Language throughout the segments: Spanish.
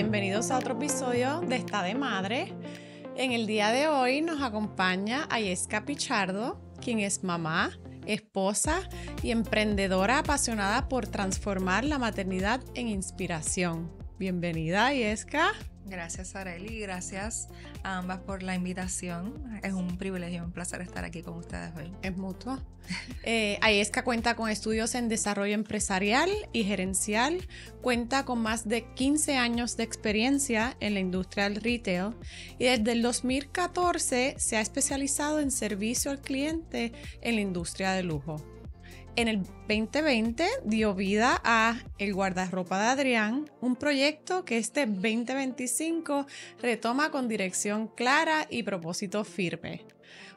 bienvenidos a otro episodio de Está de Madre. En el día de hoy nos acompaña Ayesca Pichardo, quien es mamá, esposa y emprendedora apasionada por transformar la maternidad en inspiración. Bienvenida, Ayesca. Gracias, Arely, gracias a ambas por la invitación. Es un privilegio y un placer estar aquí con ustedes hoy. Es mutuo. Ayesca cuenta con estudios en desarrollo empresarial y gerencial, cuenta con más de 15 años de experiencia en la industria del retail y desde el 2014 se ha especializado en servicio al cliente en la industria de lujo. En el 2020 dio vida a El Guardarropa de Adrián, un proyecto que este 2025 retoma con dirección clara y propósito firme.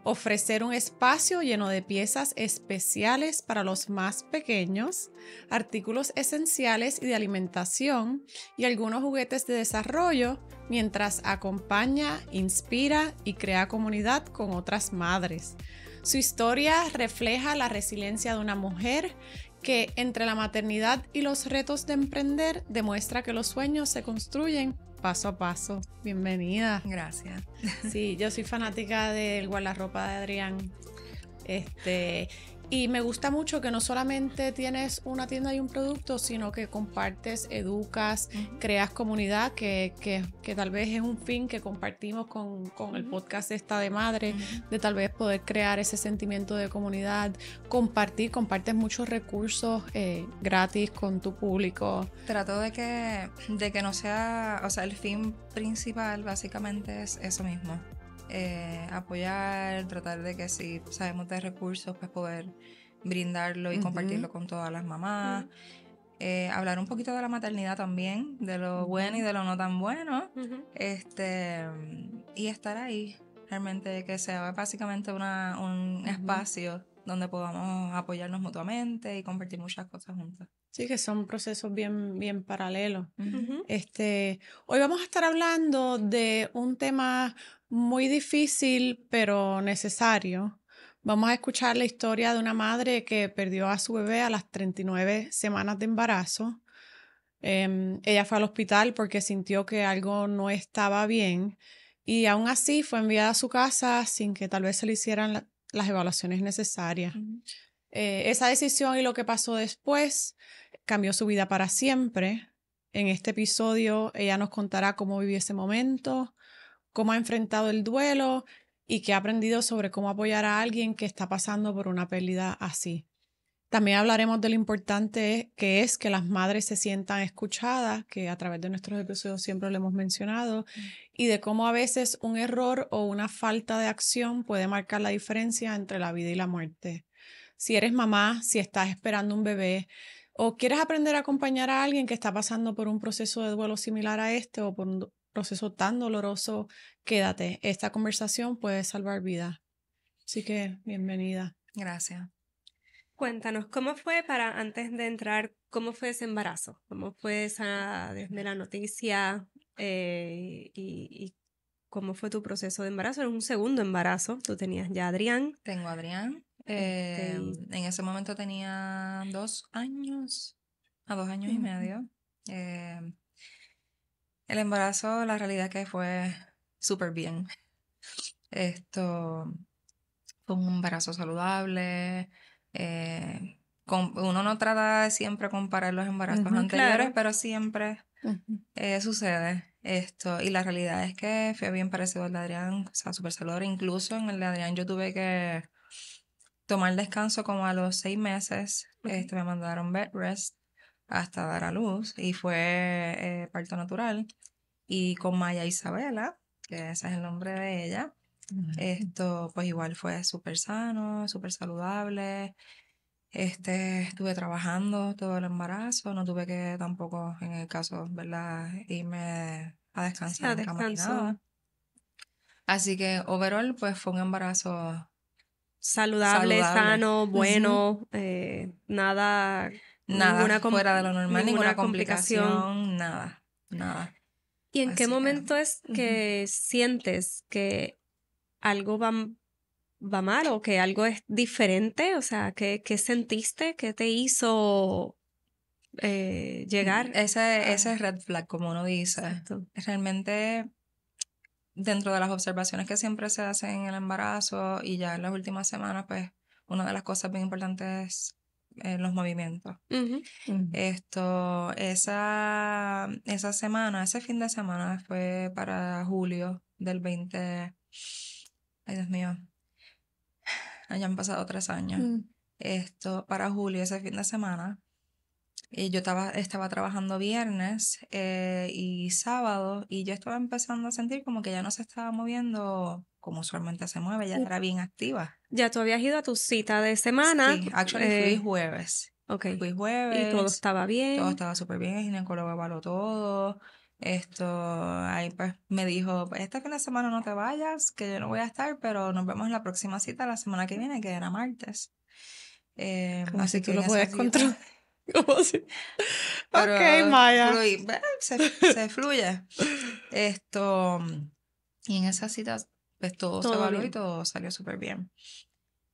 Ofrecer un espacio lleno de piezas especiales para los más pequeños, artículos esenciales y de alimentación y algunos juguetes de desarrollo, mientras acompaña, inspira y crea comunidad con otras madres. Su historia refleja la resiliencia de una mujer que, entre la maternidad y los retos de emprender, demuestra que los sueños se construyen paso a paso. Bienvenida. Gracias. Sí, yo soy fanática del Guardarropa de Adrián. Y me gusta mucho que no solamente tienes una tienda y un producto, sino que compartes, educas, creas comunidad, que tal vez es un fin que compartimos con el podcast Está de Madre, de tal vez poder crear ese sentimiento de comunidad, compartes muchos recursos gratis con tu público. Trato de que no sea, o sea, el fin principal básicamente es eso mismo. Apoyar, tratar de que si sabemos de recursos, pues poder brindarlo y compartirlo con todas las mamás. Hablar un poquito de la maternidad también, de lo bueno y de lo no tan bueno. Y estar ahí, realmente que sea básicamente un espacio donde podamos apoyarnos mutuamente y compartir muchas cosas juntas. Sí, que son procesos bien paralelos. Hoy vamos a estar hablando de un tema muy difícil, pero necesario. Vamos a escuchar la historia de una madre que perdió a su bebé a las 39 semanas de embarazo. Ella fue al hospital porque sintió que algo no estaba bien y aún así fue enviada a su casa sin que tal vez se le hicieran las evaluaciones necesarias. Esa decisión y lo que pasó después cambió su vida para siempre. En este episodio ella nos contará cómo vivió ese momento, cómo ha enfrentado el duelo y qué ha aprendido sobre cómo apoyar a alguien que está pasando por una pérdida así. También hablaremos de lo importante que es que las madres se sientan escuchadas, que a través de nuestros episodios siempre lo hemos mencionado, y de cómo a veces un error o una falta de acción puede marcar la diferencia entre la vida y la muerte. Si eres mamá, si estás esperando un bebé o quieres aprender a acompañar a alguien que está pasando por un proceso de duelo similar a este o por un proceso tan doloroso, quédate. Esta conversación puede salvar vidas. Así que, bienvenida. Gracias. Cuéntanos, antes de entrar, cómo fue ese embarazo? ¿Cómo fue desde la noticia y cómo fue tu proceso de embarazo? Era un segundo embarazo, tú tenías ya a Adrián. Tengo a Adrián. En ese momento tenía 2 años, a 2 años y medio. El embarazo, la realidad es que fue súper bien. Fue un embarazo saludable. Uno no trata de siempre comparar los embarazos anteriores, claro. pero siempre sucede esto. Y la realidad es que fue bien parecido al de Adrián, o sea, súper saludable. Incluso en el de Adrián yo tuve que tomar descanso como a los 6 meses. Me mandaron bed rest hasta dar a luz y fue parto natural. Y con Maya Isabela, que ese es el nombre de ella, pues igual fue súper sano, súper saludable. Estuve trabajando todo el embarazo, no tuve que tampoco, en el caso, ¿verdad?, irme a descansar en cama ni nada. Así que, overall, pues fue un embarazo saludable. Sano, bueno, nada fuera de lo normal, ninguna complicación, nada. ¿Y en qué momento es que sientes que algo va mal o que algo es diferente? O sea, ¿qué sentiste? ¿Qué te hizo llegar. Ese es red flag, como uno dice. Exacto. Realmente, dentro de las observaciones que siempre se hacen en el embarazo y ya en las últimas semanas, pues una de las cosas bien importantes es los movimientos. Ujú. Esa semana, ese fin de semana fue para julio del 20. Ay, Dios mío, ya han pasado 3 años. Para julio, ese fin de semana. Y yo estaba trabajando viernes y sábado, y yo estaba empezando a sentir como que ya no se estaba moviendo como usualmente se mueve, ya era bien activa. Ya tú habías ido a tu cita de semana. Sí, actually fui jueves. Ok. Fui Y todo jueves, estaba bien. todo estaba súper bien, el ginecólogo evaluó todo. Ahí pues me dijo, este fin de semana no te vayas, que yo no voy a estar, pero nos vemos en la próxima cita la semana que viene, que era martes. Como Así si tú que en lo esa puedes cita, controlar. Como si... pero Ok, Maya. se fluye. Esto, y en esas citas, pues todo se Todo evaluó y bien. todo salió súper bien.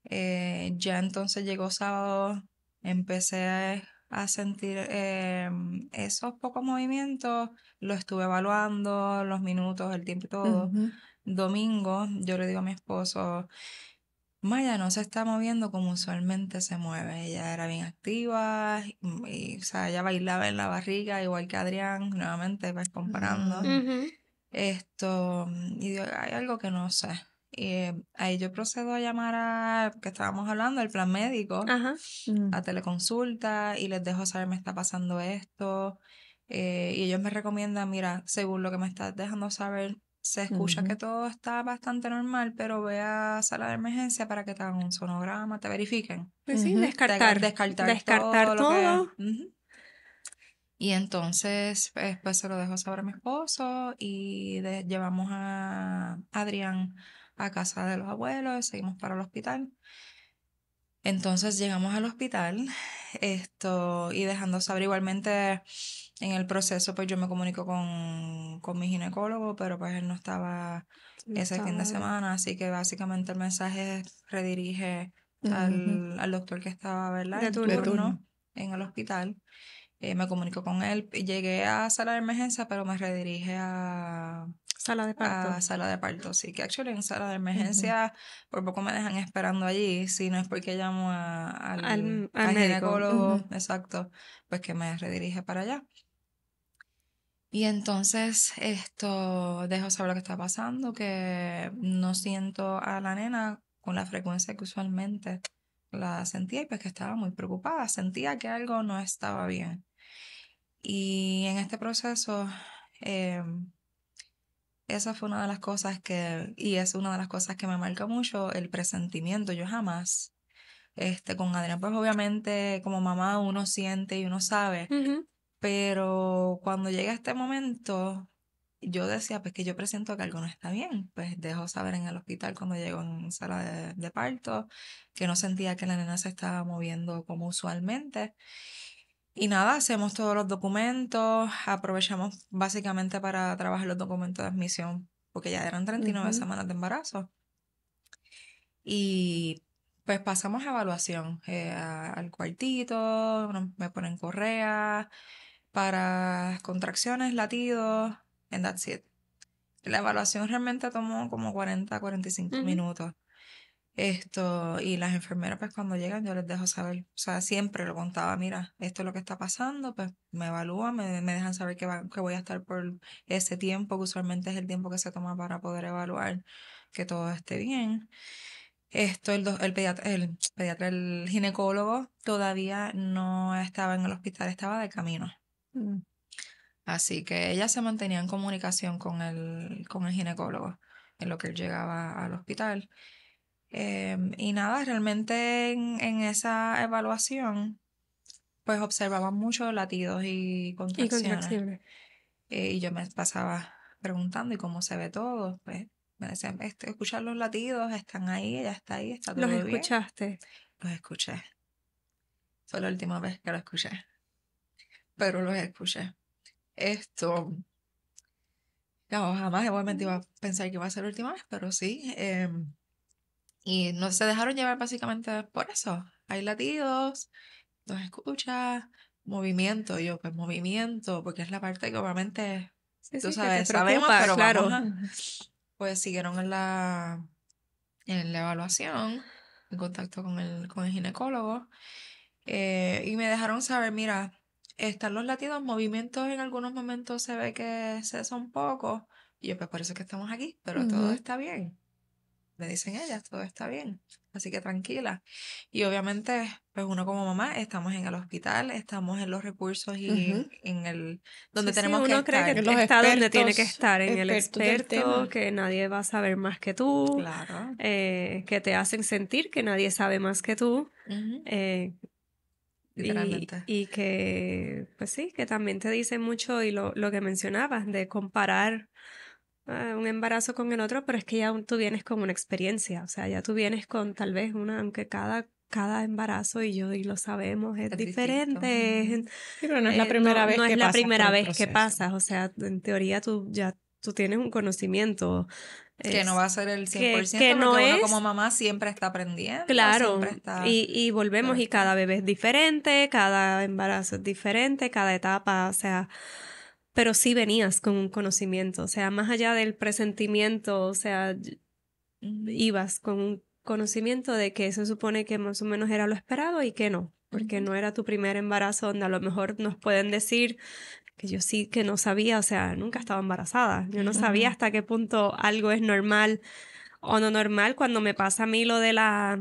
Ya entonces llegó sábado, empecé a sentir esos pocos movimientos, lo estuve evaluando, los minutos, el tiempo y todo. Domingo, yo le digo a mi esposo, Maya no se está moviendo como usualmente se mueve. Ella era bien activa o sea, ella bailaba en la barriga, igual que Adrián, nuevamente pues comparando. Ujú. Y digo, hay algo que no sé. Y ahí yo procedo a llamar que estábamos hablando, el plan médico, Ajá. a teleconsulta, y les dejo saber me está pasando esto. Y ellos me recomiendan, mira, según lo que me estás dejando saber, se escucha que todo está bastante normal, pero ve a sala de emergencia para que te hagan un sonograma, te verifiquen. Pues sí, descartar. Descartar Descartar todo lo que... todo. Ujú. Y entonces, pues se lo dejo saber a mi esposo y llevamos a Adrián a casa de los abuelos, seguimos para el hospital. Entonces llegamos al hospital, y dejando saber igualmente en el proceso, pues yo me comunico con mi ginecólogo, pero pues él no estaba ese fin de semana, así que básicamente el mensaje redirige al doctor que estaba, ¿verdad?, De en turno. turno en el hospital. Me comunico con él, llegué a sala de emergencia, pero me redirige Sala de parto. a sala de parto. Sí, que actually en sala de emergencia por poco me dejan esperando allí, si no es porque llamo Al al médico. ginecólogo, exacto, pues que me redirige para allá. Y entonces dejo saber lo que está pasando, que no siento a la nena con la frecuencia que usualmente la sentía, y pues que estaba muy preocupada, sentía que algo no estaba bien. Y en este proceso, esa fue una de las cosas y es una de las cosas que me marca mucho, el presentimiento. Yo jamás, con Adrián, pues obviamente como mamá uno siente y uno sabe, Ujú. pero cuando llega este momento, yo decía, pues que yo presiento que algo no está bien. Pues dejo saber en el hospital cuando llego en sala de parto, que no sentía que la nena se estaba moviendo como usualmente. Y nada, hacemos todos los documentos, aprovechamos básicamente para trabajar los documentos de admisión, porque ya eran 39 semanas de embarazo. Y pues pasamos a evaluación, al cuartito, me ponen correa para contracciones, latidos, and that's it. La evaluación realmente tomó como 40-45 minutos. Y las enfermeras, pues cuando llegan, yo les dejo saber, o sea, siempre lo contaba, mira, esto es lo que está pasando, pues me evalúan, me dejan saber que voy a estar por ese tiempo, que usualmente es el tiempo que se toma para poder evaluar que todo esté bien. El ginecólogo todavía no estaba en el hospital, estaba de camino. Así que ella se mantenía en comunicación con el ginecólogo en lo que él llegaba al hospital. Y nada, realmente en esa evaluación, pues observaban mucho latidos y Y contracciones. contracciones. Y yo me pasaba preguntando, ¿y cómo se ve todo? Pues me decían, escuchar los latidos, están ahí, ella está ahí, está todo ¿Los bien. escuchaste? Los escuché. Fue la última vez que lo escuché. Pero los escuché. No, jamás igualmente iba a pensar que iba a ser la última vez, pero sí. Y no se dejaron llevar básicamente por eso. Hay latidos, los escucha, movimiento. Y yo, pues movimiento, porque es la parte que obviamente, Sí, tú sí, que te sabes, sabemos, preocupa, pero claro. vamos a... Pues siguieron en la evaluación, en contacto con el ginecólogo, y me dejaron saber, mira, están los latidos, movimientos en algunos momentos se ve que cesa un poco, y yo, pues por eso es que estamos aquí, pero todo está bien. Me dicen ellas, todo está bien, así que tranquila. Y obviamente, pues uno como mamá, estamos en el hospital, estamos en los recursos y en el donde Sí, tenemos que uno cree estar. que Los está donde tiene que estar, en el expertos del experto, tema. que nadie va a saber más que tú, Claro. que te hacen sentir que nadie sabe más que tú. Ujú. eh, Literalmente. y que, pues sí, que también te dice mucho y lo que mencionabas, de comparar un embarazo con el otro, pero es que ya tú vienes con una experiencia, o sea, ya tú vienes con tal vez una, aunque cada embarazo, y lo sabemos, es Es distinto. diferente, Ujú. Sí, pero no es la no, primera vez no es que la pasas por primera el vez que proceso. pasas, o sea, en teoría tú tienes un conocimiento, Que no es, va a ser el que 100% porque no uno como es. mamá siempre está aprendiendo, siempre Claro, está... y Pero volvemos y está... cada bebé es diferente, cada embarazo es diferente, cada etapa, o sea, pero sí venías con un conocimiento, o sea, más allá del presentimiento, o sea, Ujú, ibas con un conocimiento de que se supone que más o menos era lo esperado y que no, porque ujú, no era tu primer embarazo donde a lo mejor nos pueden decir que yo sí que no sabía, o sea, nunca estaba embarazada, yo no sabía ujú. hasta qué punto algo es normal o no normal. Cuando me pasa a mí lo de la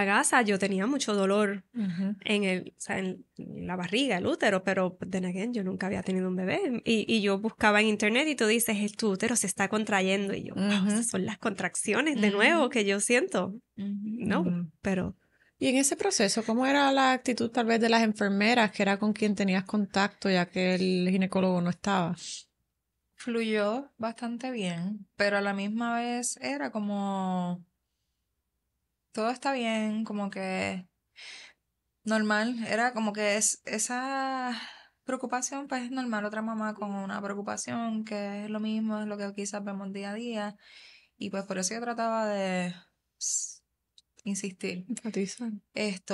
gasa, yo tenía mucho dolor Ujú. o sea, en la barriga, el útero, pero then again, yo nunca había tenido un bebé. Y yo buscaba en internet y tú dices, tu útero se está contrayendo. Y yo, wow, esas Ujú. son las contracciones de nuevo Ujú, que yo siento. ujú. No, Ujú. pero Y en ese proceso, ¿cómo era la actitud tal vez de las enfermeras, que era con quien tenías contacto, ya que el ginecólogo no estaba? Fluyó bastante bien, pero a la misma vez era como todo está bien, como que normal, era como que es esa preocupación, pues es normal, otra mamá con una preocupación que es lo mismo, es lo que quizás vemos día a día, y pues por eso yo trataba de s- insistir Enfatizar.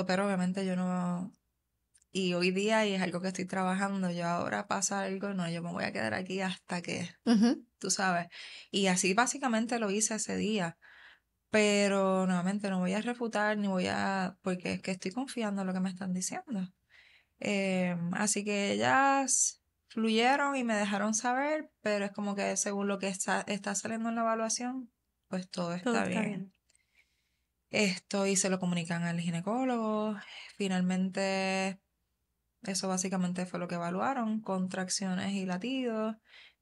pero obviamente yo no, y hoy día, y es algo que estoy trabajando, yo ahora pasa algo, no, yo me voy a quedar aquí hasta que, Ujú. tú sabes, y así básicamente lo hice ese día. Pero nuevamente no voy a refutar ni voy a, porque es que estoy confiando en lo que me están diciendo. Así que ellas fluyeron y me dejaron saber, pero es como que según lo que está saliendo en la evaluación, pues todo todo está está bien. bien. Y se lo comunican al ginecólogo. Finalmente, eso básicamente fue lo que evaluaron, contracciones y latidos,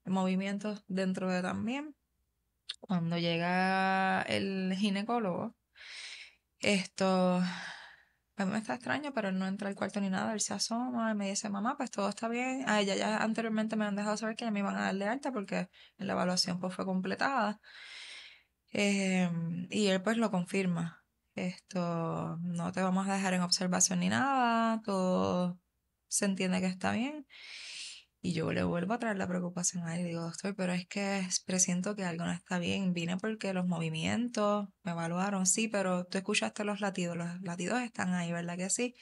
movimientos dentro de también. Cuando llega el ginecólogo, Esto, a mí me está extraño, pero él no entra al cuarto ni nada, él se asoma y me dice, mamá, pues todo está bien. A ella ya anteriormente me han dejado saber que ya me iban a dar de alta porque la evaluación pues fue completada. Y él pues lo confirma. No te vamos a dejar en observación ni nada, todo se entiende que está bien. Y yo le vuelvo a traer la preocupación a él y digo, doctor, pero es que presiento que algo no está bien. Vine porque los movimientos me evaluaron, sí, pero tú escuchaste los latidos están ahí, ¿verdad que sí?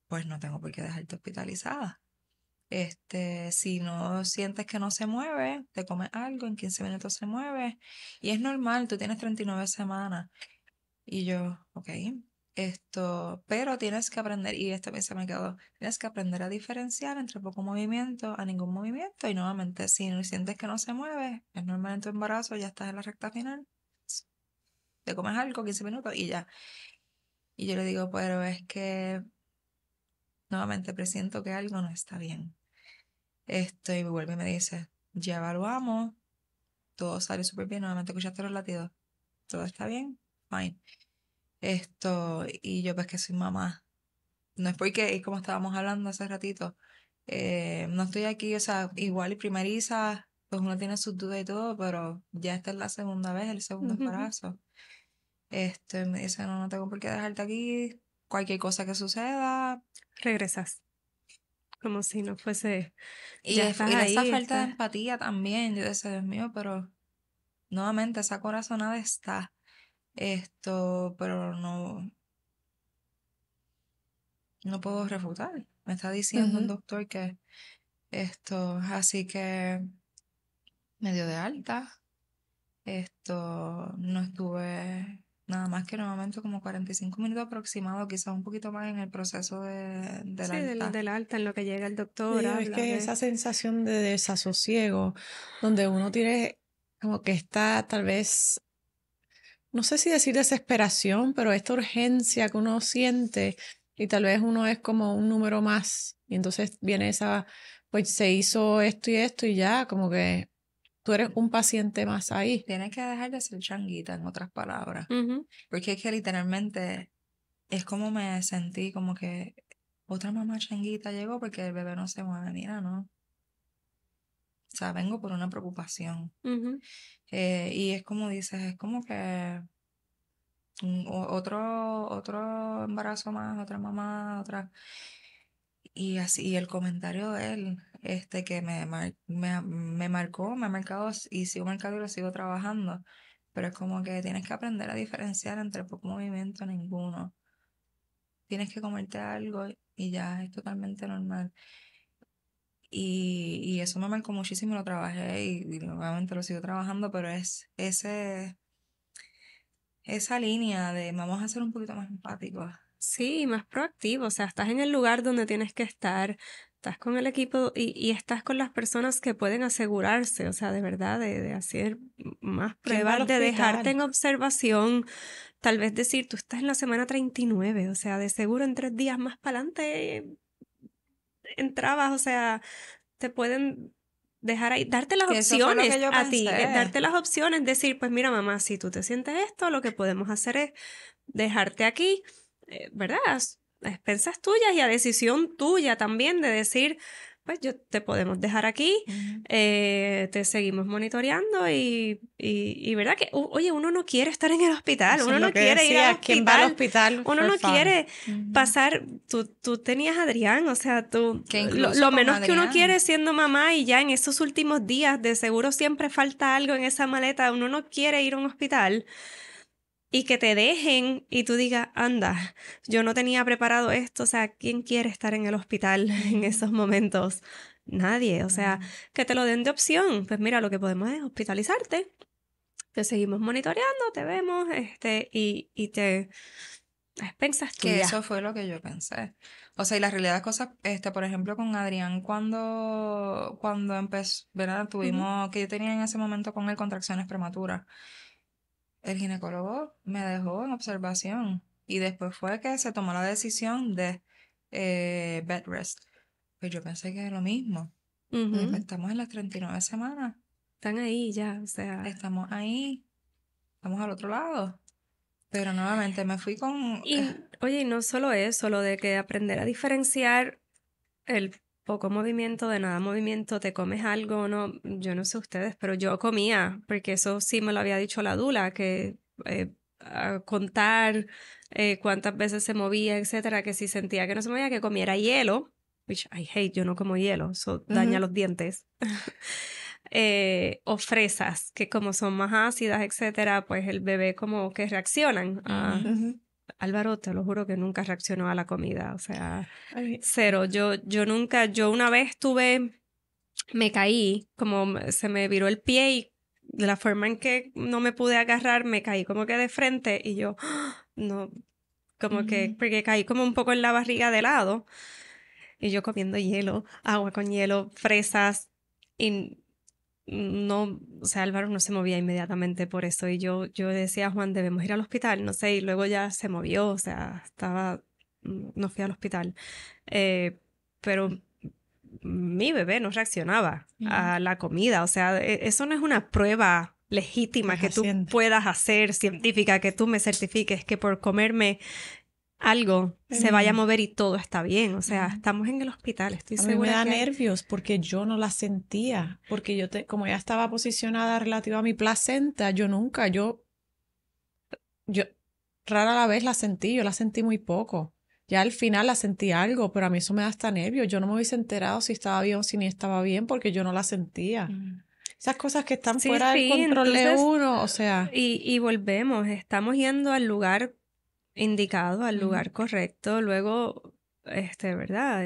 Pues no tengo por qué dejarte hospitalizada. Si no sientes que no se mueve, te comes algo, en 15 minutos se mueve. Y es normal, tú tienes 39 semanas. Y yo, ok, pero tienes que aprender, y esto se me quedó, tienes que aprender a diferenciar entre poco movimiento a ningún movimiento. Y nuevamente, si no sientes que no se mueve, es normal en tu embarazo, ya estás en la recta final, te comes algo, 15 minutos y ya. Y yo le digo, pero es que nuevamente presiento que algo no está bien. Y me vuelve y me dice, ya evaluamos, todo sale súper bien, nuevamente escuchaste los latidos, todo está bien, fine. Y yo pues que soy mamá. No es porque, y como estábamos hablando hace ratito, no estoy aquí, o sea, igual y primeriza, pues uno tiene sus dudas y todo, pero ya esta es la segunda vez, el segundo embarazo. Me dice, no, no tengo por qué dejarte aquí, cualquier cosa que suceda. Regresas, como si no fuese, Y, ya estás y esa ahí, falta de estás. empatía también, yo decía, Dios mío, pero nuevamente esa corazonada está, pero no, no puedo refutar. Me está diciendo el doctor que así que me dio de alta. No estuve nada más que nuevamente como 45 minutos aproximados, quizás un poquito más en el proceso del Sí, alta. del alta, en lo que llega el doctor, Sí, es habla que de... esa sensación de desasosiego, donde uno tiene como que está tal vez, no sé si decir desesperación, pero esta urgencia que uno siente y tal vez uno es como un número más y entonces viene esa, pues se hizo esto y ya, como que tú eres un paciente más ahí. Tienes que dejar de ser changuita, en otras palabras. Ujú. Porque es que literalmente es como me sentí, como que otra mamá changuita llegó porque el bebé no se mueve. Mira, ¿no? O sea, vengo por una preocupación. Ujú. Y es como dices, es como que otro embarazo más, otra mamá, otra. Y así, y el comentario de él, que me marcó, me ha marcado y sigo marcado y lo sigo trabajando. Pero es como que tienes que aprender a diferenciar entre poco movimiento ninguno. Tienes que comerte algo y ya es totalmente normal. Y eso me marcó muchísimo, lo trabajé y nuevamente lo sigo trabajando, pero es esa línea de vamos a ser un poquito más empáticos. Sí, más proactivo, o sea, estás en el lugar donde tienes que estar, estás con el equipo y estás con las personas que pueden asegurarse, o sea, de verdad, de hacer más ¿Quién va al pruebas, de dejarte hospital? en observación, tal vez decir, tú estás en la semana 39, o sea, de seguro en 3 días más para adelante entrabas, o sea, te pueden dejar ahí, darte las Y eso fue lo que opciones yo a ti, pensé. darte las opciones, decir, pues mira, mamá, si tú te sientes esto, lo que podemos hacer es dejarte aquí, ¿verdad? A expensas tuyas y a decisión tuya también de decir, pues yo te podemos dejar aquí, Ujú. te seguimos monitoreando y ¿verdad? Que, oye, uno no quiere estar en el hospital, Eso uno es lo no que quiere ir al decía, ¿quién va al hospital, hospital? uno For no fun. quiere Ujú. pasar, tú tenías a Adrián, o sea, Que lo, incluso lo con menos que uno Adrián, quiere siendo mamá y ya en esos últimos días de seguro siempre falta algo en esa maleta, uno no quiere ir a un hospital y que te dejen y tú digas, anda, yo no tenía preparado esto, o sea, ¿quién quiere estar en el hospital en esos momentos? Nadie, o sea, no. que te lo den de opción, pues mira, lo que podemos es hospitalizarte, te seguimos monitoreando, te vemos, y te a expensas Que tuyas. eso fue lo que yo pensé. O sea, y la realidad de cosas, por ejemplo, con Adrián, cuando empezó, ¿verdad? Ujú, Tuvimos, que yo tenía en ese momento con él contracciones prematuras. El ginecólogo me dejó en observación y después fue que se tomó la decisión de bed rest. Pues yo pensé que es lo mismo. ujú. Estamos en las 39 semanas, Están ahí ya, o sea. estamos ahí, estamos al otro lado. Pero nuevamente me fui con... Y oye, y no solo eso, lo de que aprender a diferenciar el poco movimiento de nada movimiento, te comes algo o no, yo no sé ustedes, pero yo comía, porque eso sí me lo había dicho la dula, que a contar cuántas veces se movía, etcétera, que si sentía que no se movía, que comiera hielo, which I hate, yo no como hielo, eso daña Ujú. los dientes. O fresas, que como son más ácidas, etcétera, pues el bebé como que reaccionan a... Ujú. Ujú. Álvaro, te lo juro que nunca reaccionó a la comida, o sea, Ay, cero. Yo nunca, yo una vez me caí, se me viró el pie y de la forma en que no me pude agarrar, me caí como que de frente y yo, no, como que, Ujú. porque caí como un poco en la barriga de lado y yo comiendo hielo, agua con hielo, fresas y no, o sea, Álvaro no se movía inmediatamente por eso y yo decía, Juan, debemos ir al hospital, no sé, y luego ya se movió, o sea, no fui al hospital, pero mi bebé no reaccionaba Ujú. a la comida, o sea, eso no es una prueba legítima que tú fehaciente. puedas hacer científica, que tú me certifiques que por comerme algo se vaya a Ay, mover y todo está bien, o sea, Ujú. estamos en el hospital, estoy a mí me segura da que hay... nervios porque yo no la sentía, porque como ya estaba posicionada relativa a mi placenta, yo rara la vez la sentí, yo la sentí muy poco. Ya al final la sentí algo, pero a mí eso me da hasta nervios. Yo no me hubiese enterado si estaba bien o si ni estaba bien porque yo no la sentía. Ujú. Esas cosas que están Sí, fuera del sí, control de entonces, uno, o sea, y volvemos, estamos yendo al lugar indicado, al Ujú. lugar correcto, luego ¿verdad?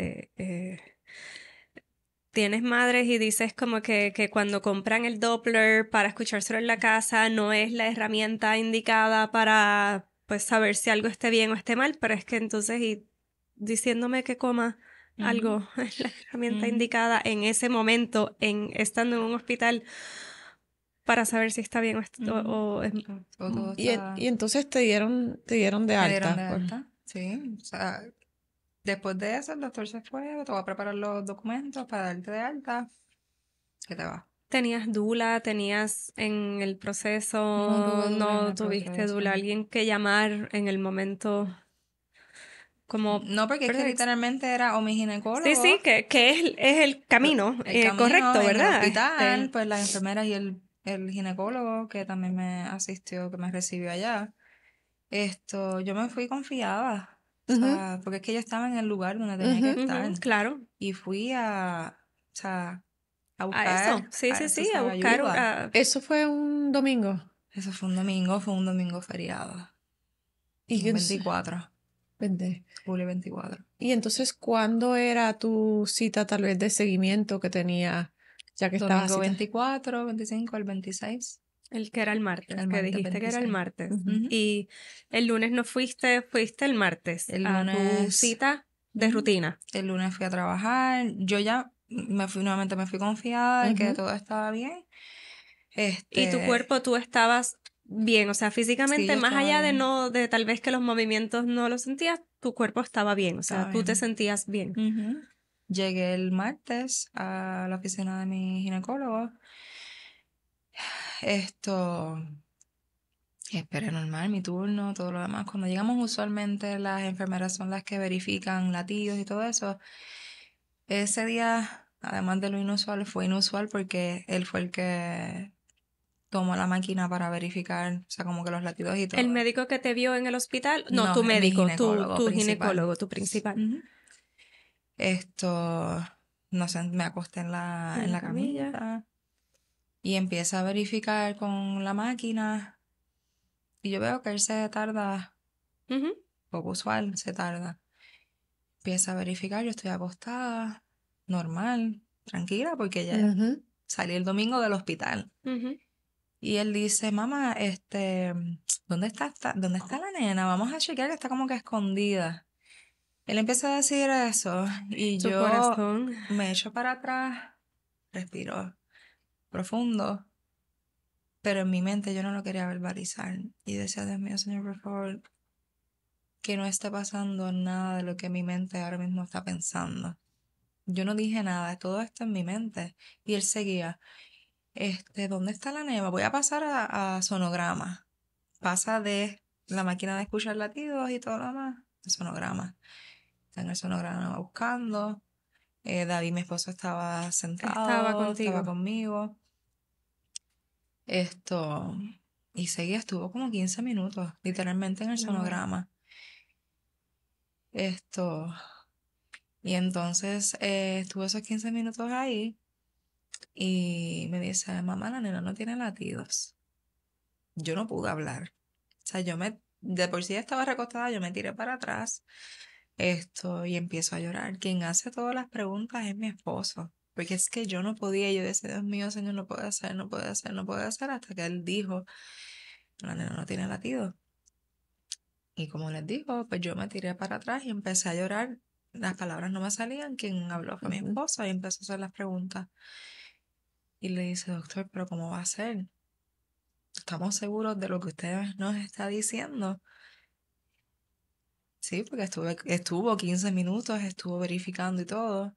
Tienes madres y dices como que cuando compran el Doppler para escuchárselo en la casa no es la herramienta indicada para pues saber si algo esté bien o esté mal, pero es que entonces y diciéndome que coma algo es la herramienta indicada en ese momento, estando en un hospital para saber si está bien o es... Todo Y, está... y entonces te dieron de Me dieron de alta. alta, sí. O sea, después de eso el doctor se fue, te voy a preparar los documentos para darte de alta. ¿Qué te va? ¿Tenías dula? ¿Tenías en el No tuve proceso? dula en ¿No el tuviste proceso. dula? ¿Alguien que llamar en el momento como... No, porque es que ¿verdad? literalmente era o mi Sí, ginecólogo, sí, que es el camino el camino correcto, en el ¿verdad? hospital, pues las enfermeras y el ginecólogo que también me asistió, que me recibió allá. Yo me fui confiada, o Ujú, sea, porque es que yo estaba en el lugar donde tenía que ujú. estar Ujú, claro, y fui o sea, a a eso. buscar, Sí, sí, tú sí, a sabes, buscar... ayuda. Eso fue un domingo. Eso fue un domingo feriado, Y un que 24, vende. julio 24. Y entonces, ¿cuándo era tu cita tal vez de seguimiento que tenía, ya que estabas Domingo cita? 24, 25, el 26, El que era el martes, el que martes dijiste que era el 26. martes. Ujú. Ujú. Y el lunes no fuiste el martes El a tu lunes, cita de ujú, rutina. el lunes fui a trabajar. Yo ya nuevamente me fui confiada de que Ujú. todo estaba bien. Y tu cuerpo, tú estabas bien, o sea, Sí, físicamente, yo más estaba allá bien, de tal vez que los movimientos no los sentías, tu cuerpo estaba bien, o sea, estaba tú te bien. sentías bien. Ujú. Llegué el martes a la oficina de mi ginecólogo. Esto, esperé normal mi turno, todo lo demás. Cuando llegamos, usualmente las enfermeras son las que verifican latidos y todo eso. Ese día, además de lo inusual, fue inusual porque él fue el que tomó la máquina para verificar, o sea, como que los latidos y El todo. médico que te vio en el hospital, no, No, tu mi médico, ginecólogo tu principal. ginecólogo, tu principal. Ujú. Esto, no sé, me acosté en En la la camilla. camita y empieza a verificar con la máquina y yo veo que él se tarda, Ujú. poco usual, se tarda. Empieza a verificar, yo estoy acostada, normal, tranquila, porque ya Ujú. salí el domingo del hospital. Ujú. Y él dice, mamá, ¿dónde está la nena? Vamos a chequear que está como que escondida. Él empieza a decir eso y Tu yo corazón. me echo para atrás, respiro profundo, pero en mi mente yo no lo quería verbalizar. Y decía, Dios mío, Señor, por favor, que no esté pasando nada de lo que mi mente ahora mismo está pensando. Yo no dije nada, todo esto en mi mente. Y él seguía, ¿dónde está la nena? Voy a pasar a sonograma. Pasa de la máquina de escuchar latidos y todo lo demás, el sonograma. Está en el sonograma buscando. David, mi esposo, estaba Estaba sentado, estaba contigo. conmigo. Esto, y seguía, estuvo como 15 minutos, literalmente en el Wow. sonograma. Esto, y entonces estuvo esos 15 minutos ahí y me dice, mamá, la nena no tiene latidos. Yo no pude hablar. O sea, de por sí estaba recostada, yo me tiré para atrás, y empiezo a llorar. Quien hace todas las preguntas es mi esposo, porque es que yo no podía, yo decía, Dios mío, Señor, no puede ser, no puede ser, no puede ser, hasta que él dijo, la nena no tiene latido. Y como les digo, pues yo me tiré para atrás y empecé a llorar. Las palabras no me salían, quien habló fue mi Ujú. esposa y empezó a hacer las preguntas. Y le dice, doctor, pero ¿cómo va a ser? ¿Estamos seguros de lo que usted nos está diciendo? Sí, porque estuvo 15 minutos, estuvo verificando y todo.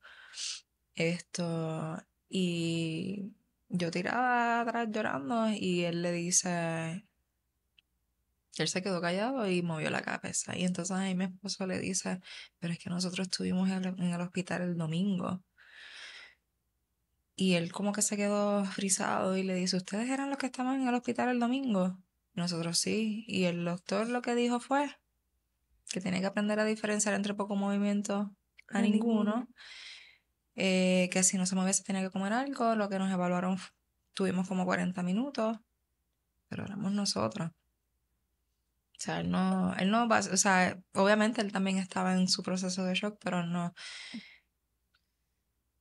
Esto, y yo tiraba atrás llorando y él le dice, él se quedó callado y movió la cabeza. Y entonces ahí mi esposo le dice, pero es que nosotros estuvimos en el hospital el domingo. Y él como que se quedó frisado y le dice, ¿ustedes eran los que estaban en el hospital el domingo? Y nosotros sí. Y el doctor lo que dijo fue que tiene que aprender a diferenciar entre poco movimiento a A ninguno. ninguno. Que si no se moviese tenía que comer algo. Lo que nos evaluaron, tuvimos como 40 minutos, pero éramos nosotros. O sea, él no va, o sea, obviamente él también estaba en su proceso de shock, pero no.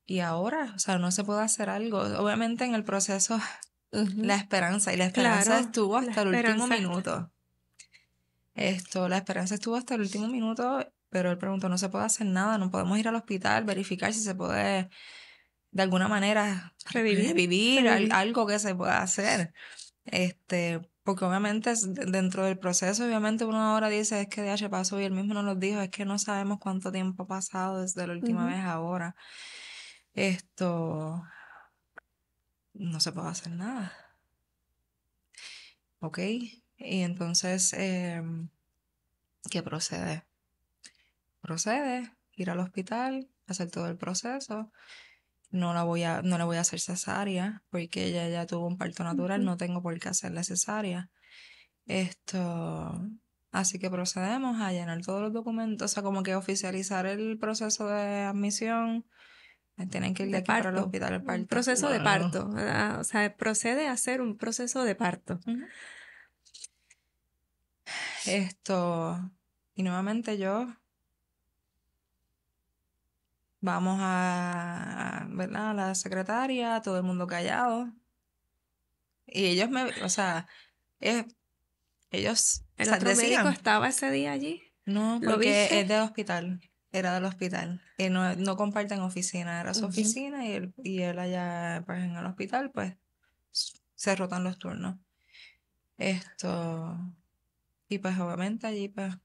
Y ahora, o sea, no se puede hacer algo. Obviamente en el proceso, la esperanza Claro, estuvo la hasta el último esperanza. minuto. La esperanza estuvo hasta el último minuto, pero él preguntó, no se puede hacer nada, no podemos ir al hospital, verificar si se puede de alguna manera revivir algo que se pueda hacer. Porque obviamente dentro del proceso, obviamente uno ahora dice, es que DH pasó y él mismo nos lo dijo, es que no sabemos cuánto tiempo ha pasado desde la última vez a ahora. No se puede hacer nada. ¿Ok? Y entonces, ¿qué procede? Procede, ir al hospital, hacer todo el proceso. No le voy a hacer cesárea porque ella ya tuvo un parto natural, no tengo por qué hacerle cesárea. Así que procedemos a llenar todos los documentos, o sea, como que oficializar el proceso de admisión. Tienen que ir de aquí para el hospital el parto. Un proceso de Bueno. parto, ¿verdad? O sea, procede a hacer un proceso de parto. Y nuevamente vamos ¿verdad? A la secretaria, todo el mundo callado. Y ellos o sea, ellos ¿El otro médico decían, estaba ese día allí? no, ¿Lo porque viste? es del hospital, era del hospital. Y no comparten oficina, era su oficina y él allá pues, en el hospital, pues se rotan los turnos. Y pues obviamente allí pues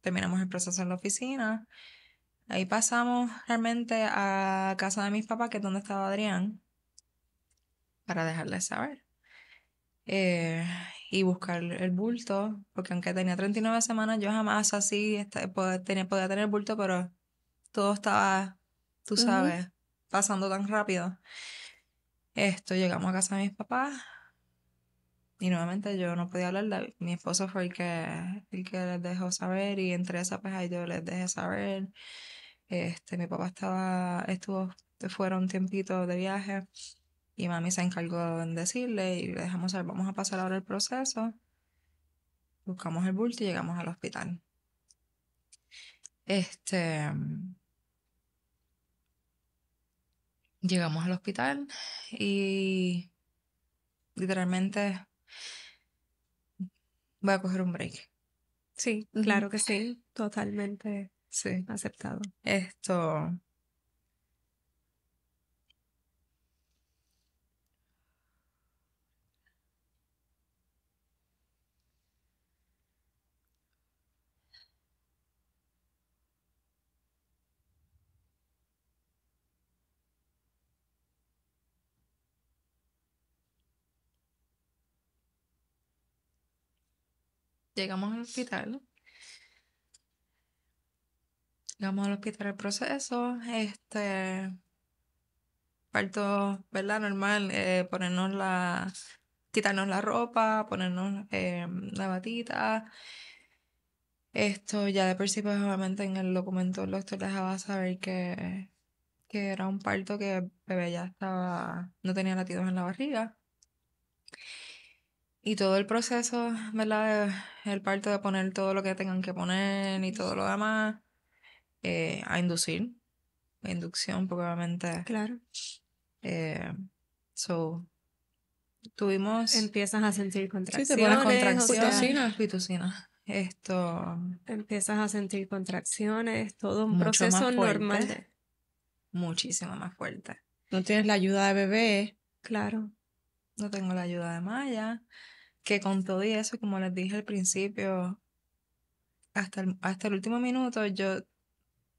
terminamos el proceso en la oficina. Ahí pasamos realmente a casa de mis papás, que es donde estaba Adrián, para dejarles saber. Y buscar el bulto, porque aunque tenía 39 semanas, yo jamás así podía tener bulto, pero todo estaba, tú sabes, pasando tan rápido. Llegamos a casa de mis papás y nuevamente yo no podía hablar. Mi esposo fue el que les dejó saber y entre esas pues ahí yo les dejé saber. Mi papá fueron un tiempito de viaje y mami se encargó en decirle y le dejamos saber, vamos a pasar ahora el proceso. Buscamos el bulto y llegamos al hospital. Llegamos al hospital y literalmente voy a coger un break. Sí, claro que sí, totalmente Sí. aceptado. Llegamos al hospital. Llegamos al hospital el proceso. Parto, ¿verdad? Normal, quitarnos la ropa, ponernos la batita. Ya de por sí, pues obviamente en el documento el doctor dejaba saber que era un parto que el bebé ya no tenía latidos en la barriga. Y todo el proceso, ¿verdad? El parto de poner todo lo que tengan que poner y todo lo demás, a inducción, porque obviamente. Claro. Tuvimos. Empiezas a sentir Sí, contracciones. te pones Contracciones. pitocina. Empiezas a sentir contracciones, todo un Mucho proceso más fuerte. normal. Muchísimo más fuerte. No tienes la ayuda de bebé. Claro. No tengo la ayuda de Maya, que con todo y eso, como les dije al principio, hasta el último minuto yo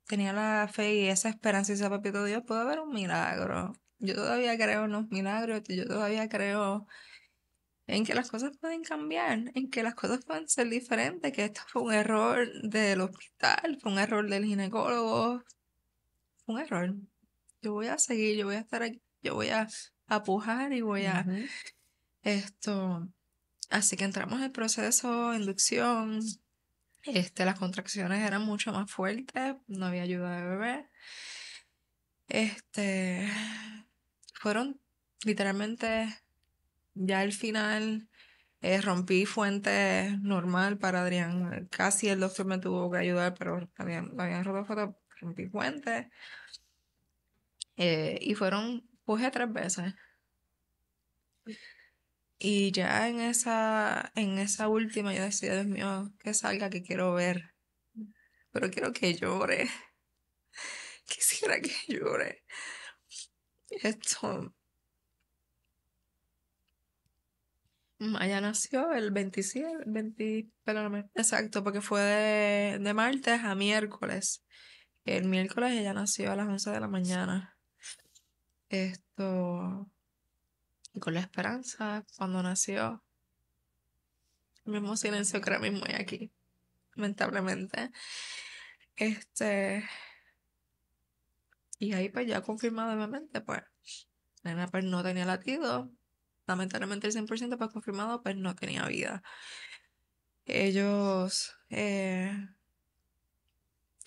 tenía la fe y esa esperanza y ese papito Dios, puede haber un milagro. Yo todavía creo en los milagros, yo todavía creo en que las cosas pueden cambiar, en que las cosas pueden ser diferentes, que esto fue un error del hospital, fue un error del ginecólogo, fue un error. Yo voy a seguir, yo voy a estar aquí, yo voy a pujar y voy a Así que entramos en el proceso, inducción. Las contracciones eran mucho más fuertes, no había ayuda de bebé. Fueron literalmente ya al final, Rompí fuente normal para Adrián. Casi el doctor me tuvo que ayudar, pero habían roto fuente. Rompí fuente. Y puje 3 veces. Y ya en esa última yo decía, Dios mío, que salga, que quiero ver. Pero quiero que llore. Quisiera que llore. Esto. Maya nació el 27, perdóname, exacto, porque fue de martes a miércoles. El miércoles ella nació a las 11 de la mañana. Esto, y con la esperanza, cuando nació, el mismo silencio que ahora mismo hay aquí, lamentablemente. Y ahí pues ya confirmado obviamente, pues, la nena pues no tenía latido. Lamentablemente el 100% pues confirmado, pues no tenía vida. Ellos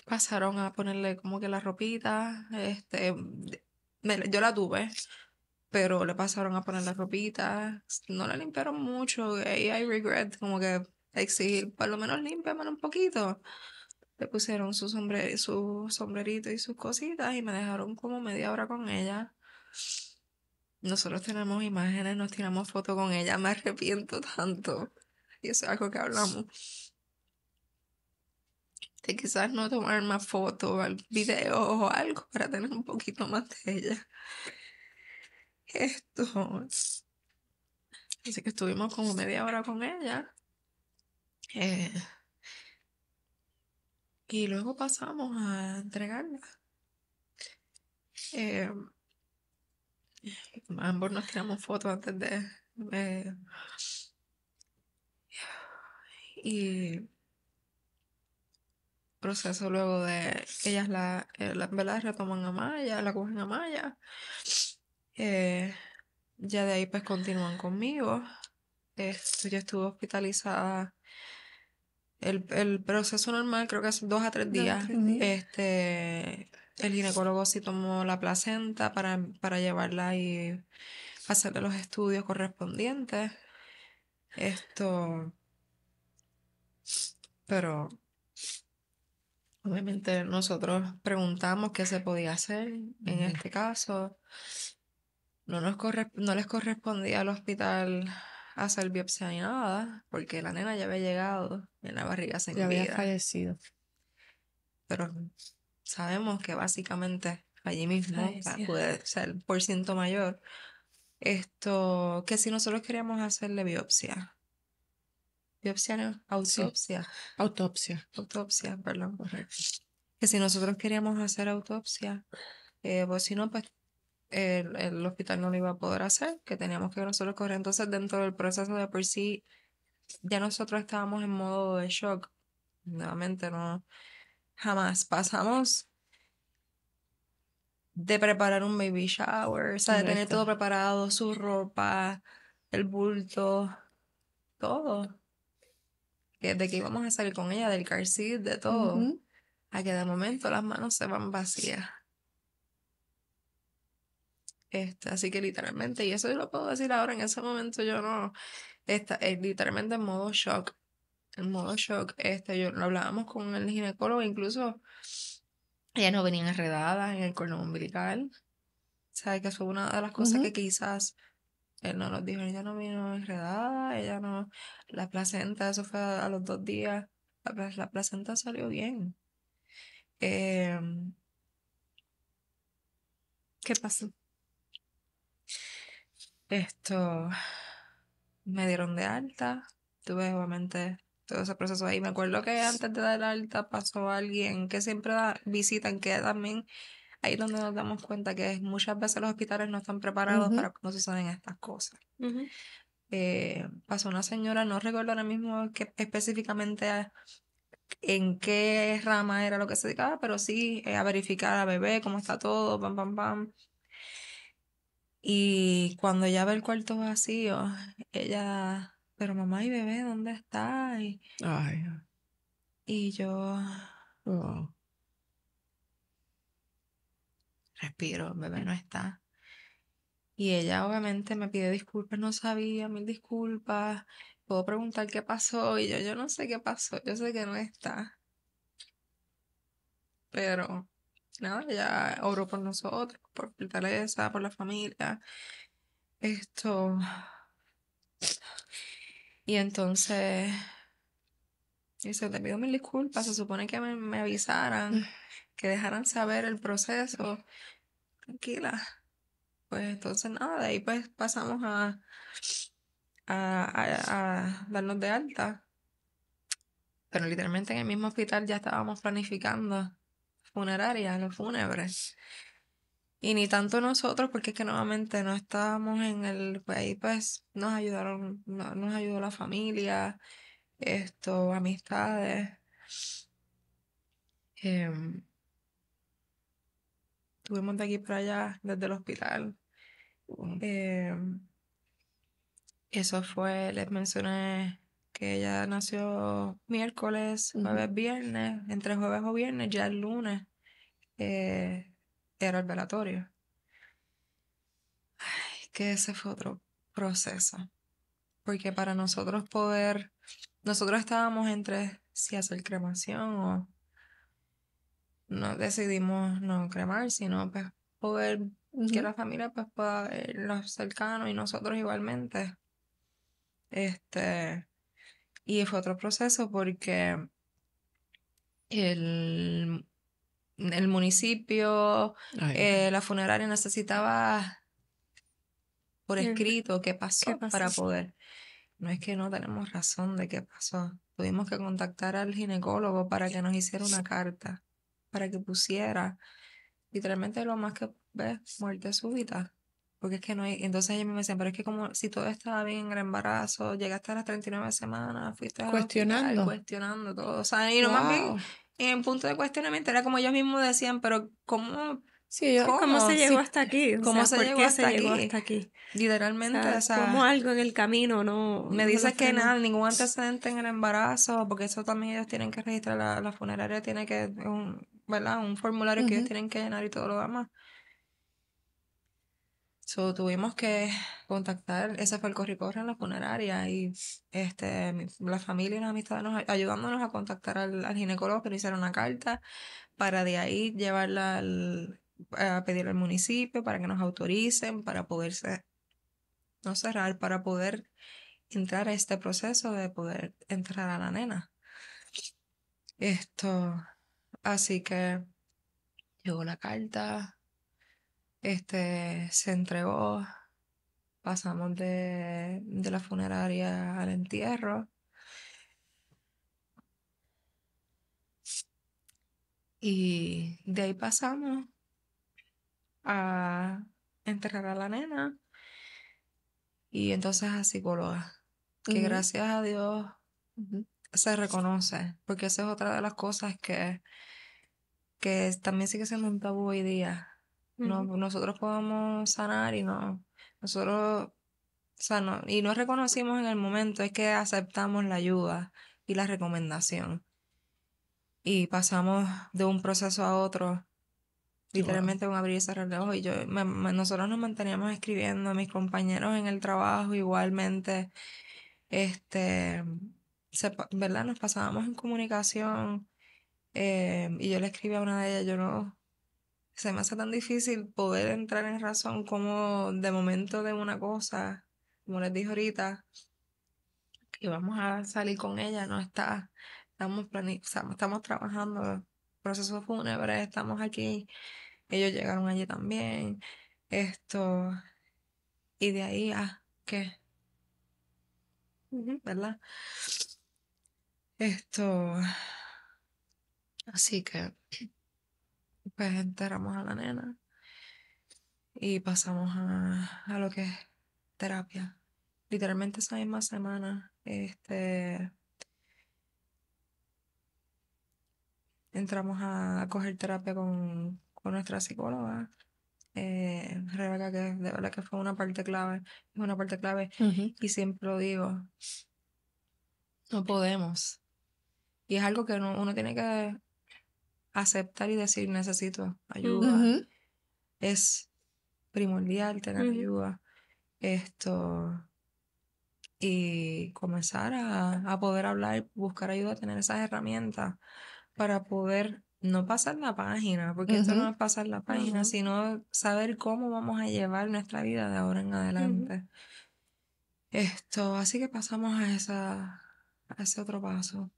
pasaron a ponerle como que la ropita, yo la tuve, pero le pasaron a poner la ropita, no la limpiaron mucho, y I regret, como que exigir, por lo menos límpiamela un poquito. Le pusieron su sombrerito y sus cositas y me dejaron como media hora con ella. Nosotros tenemos imágenes, nos tiramos fotos con ella, me arrepiento tanto. Y eso es algo que hablamos. De quizás no tomar más fotos, videos o algo para tener un poquito más de ella. Así que estuvimos como media hora con ella. eh, y luego pasamos a entregarla. Eh, Ambos nos tiramos fotos antes de... y proceso luego de ellas ¿verdad? Retoman a Maya, la cogen a Maya. Ya de ahí pues continúan conmigo. Yo estuve hospitalizada. El proceso normal creo que es 2 a 3 días. El ginecólogo sí tomó la placenta para llevarla y hacerle los estudios correspondientes. Pero obviamente nosotros preguntamos qué se podía hacer en este caso. No les correspondía al hospital hacer biopsia ni nada, porque la nena ya había llegado en la barriga sin Ya había vida. fallecido. Pero sabemos que básicamente allí mismo puede ser por ciento mayor. Que si nosotros queríamos hacerle biopsia. Biopsia no, autopsia. Sí. Autopsia. Autopsia, perdón. Correcto. Que si nosotros queríamos hacer autopsia, pues si no, pues el hospital no lo iba a poder hacer, que teníamos que nosotros correr. Entonces, dentro del proceso de por sí, ya nosotros estábamos en modo de shock. Nuevamente, no, jamás pasamos de preparar un baby shower, o sea, de tener todo preparado, su ropa, el bulto, todo. De que íbamos a salir con ella, del car seat, de todo. A que de momento las manos se van vacías. Así que literalmente, y eso yo lo puedo decir ahora, en ese momento yo no, literalmente en modo shock. En modo shock, yo lo hablábamos con el ginecólogo, incluso ellas no venían enredadas en el cordón umbilical. ¿Sabes? Que eso fue una de las cosas que quizás él no nos dijo, ella no vino enredada, ella no, la placenta, eso fue a los 2 días, la placenta salió bien. ¿Qué pasó? Me dieron de alta, tuve obviamente todo ese proceso ahí. Me acuerdo que antes de dar alta pasó alguien que siempre visitan, que también ahí es donde nos damos cuenta que muchas veces los hospitales no están preparados para cuando suceden estas cosas. Pasó una señora, no recuerdo ahora mismo específicamente en qué rama era lo que se dedicaba, pero sí a verificar a bebé, cómo está todo, pam, pam, pam. Y cuando ella ve el cuarto vacío, ella, pero mamá y bebé, ¿dónde está? Ay. Y yo Oh. respiro, bebé no está. Y ella obviamente me pide disculpas, no sabía, mil disculpas. puedo preguntar qué pasó y yo no sé qué pasó, yo sé que no está. Pero nada, ella oró por nosotros, por Fortaleza, por la familia. Y entonces, dice, te pido mil disculpas, se supone que me avisaran, que dejaran saber el proceso. Tranquila. Pues entonces nada, de ahí pues pasamos a darnos de alta. Pero literalmente en el mismo hospital ya estábamos planificando funeraria, los fúnebres. Y ni tanto nosotros, porque es que nuevamente no estábamos en el país, pues nos ayudaron, nos ayudó la familia, amistades. Em, Estuvimos de aquí para allá, desde el hospital. Em, Eso fue, les mencioné que ella nació miércoles, jueves, viernes, entre jueves o viernes, ya el lunes era el velatorio. Ay, que ese fue otro proceso, porque para nosotros nosotros estábamos entre si hacer cremación o no decidimos no cremar, sino pues poder que la familia pues pueda ver los cercanos y nosotros igualmente. Y fue otro proceso porque el municipio, la funeraria necesitaba por escrito qué pasó para poder. No es que no tenemos razón de qué pasó. Tuvimos que contactar al ginecólogo para que nos hiciera una carta, para que pusiera literalmente lo más que ves, muerte súbita. Porque es que no hay. Entonces ellos me decían, pero es que como si todo estaba bien en el embarazo, llegaste a las 39 semanas, fuiste al hospital, cuestionando todo. O sea, y no más bien en el punto de cuestionamiento era como ellos mismos decían, pero ¿cómo? Sí, ¿Cómo se llegó hasta aquí? O ¿Cómo sea, se ¿por llegó qué hasta se llegó aquí? hasta aquí? Literalmente, O sea, como algo en el camino no me lo dice que frenó. nada, ningún antecedente en el embarazo, porque eso también ellos tienen que registrar, la funeraria tiene que, ¿verdad? Un formulario que ellos tienen que llenar y todo lo demás. Tuvimos que contactar, ese fue el corre en la funeraria y la familia y las amistades ayudándonos a contactar al ginecólogo que le hiciera una carta para de ahí llevarla a pedir al municipio para que nos autoricen para poderse no cerrar, para poder entrar a este proceso de poder entrar a la nena. Así que llegó la carta, se entregó. Pasamos de la funeraria al entierro. Y de ahí pasamos a enterrar a la nena. Y entonces a psicóloga. Que gracias a Dios se reconoce. Porque esa es otra de las cosas que también sigue siendo un tabú hoy día. No, nosotros podemos sanar y no. Nosotros, o sea, no, y no reconocimos en el momento, es que aceptamos la ayuda y la recomendación. Y pasamos de un proceso a otro, literalmente un abrir y cerrar de ojos. Y nosotros nos manteníamos escribiendo, mis compañeros en el trabajo igualmente, ¿verdad? Nos pasábamos en comunicación y yo le escribí a una de ellas, yo no, se me hace tan difícil poder entrar en razón como de momento de una cosa, como les dije ahorita, que vamos a salir con ella, no está, estamos trabajando procesos fúnebres, estamos aquí, ellos llegaron allí también, y de ahí ¿qué? ¿Verdad? Así que, pues enterramos a la nena y pasamos a lo que es terapia. Literalmente esa misma semana, entramos a coger terapia con nuestra psicóloga, Rebeca, que de verdad que fue una parte clave, es una parte clave, y siempre lo digo, no podemos. Y es algo que uno tiene que aceptar y decir, necesito ayuda. Es primordial tener ayuda. y comenzar a poder hablar, buscar ayuda, tener esas herramientas para poder no pasar la página, porque esto no es pasar la página, sino saber cómo vamos a llevar nuestra vida de ahora en adelante. Así que pasamos a ese otro paso.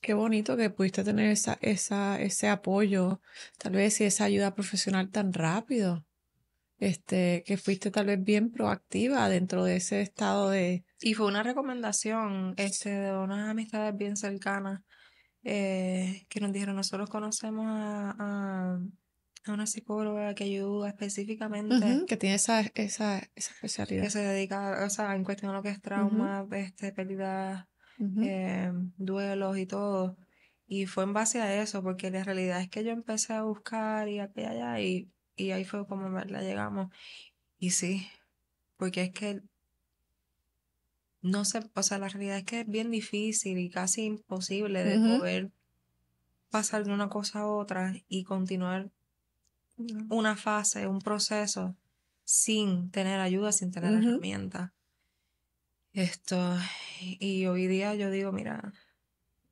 Qué bonito que pudiste tener ese apoyo, tal vez y esa ayuda profesional tan rápido. Que fuiste tal vez bien proactiva dentro de ese estado de... Y fue una recomendación de unas amistades bien cercanas que nos dijeron, nosotros conocemos a una psicóloga que ayuda específicamente, que tiene esa especialidad. que se dedica, o sea, en cuestión a lo que es trauma, pérdidas, duelos y todo. Y fue en base a eso, porque la realidad es que yo empecé a buscar y aquí y allá, y ahí fue como la llegamos. Y sí, porque es que no sé, o sea, la realidad es que es bien difícil y casi imposible de poder pasar de una cosa a otra y continuar una fase, un proceso sin tener ayuda, sin tener herramientas. Y hoy día yo digo, mira,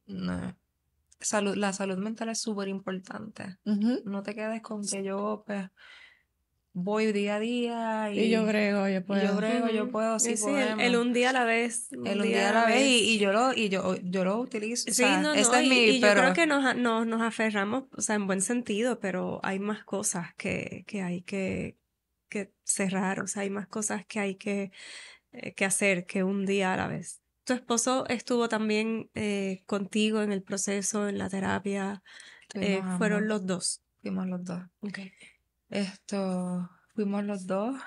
no, la salud mental es súper importante. No te quedes con que yo pues, voy día a día y yo brego, yo puedo. yo puedo, sí podemos. El un día a la vez. El un día a la vez y yo lo utilizo. O Sí, sea, no, este es mi, y yo pero creo que nos aferramos, o sea, en buen sentido, pero hay más cosas que hay que cerrar, o sea, hay más cosas que hay que hacer que un día a la vez. ¿Tu esposo estuvo también contigo en el proceso, en la terapia? ¿Fueron los dos? fuimos los dos. Okay. Fuimos los dos.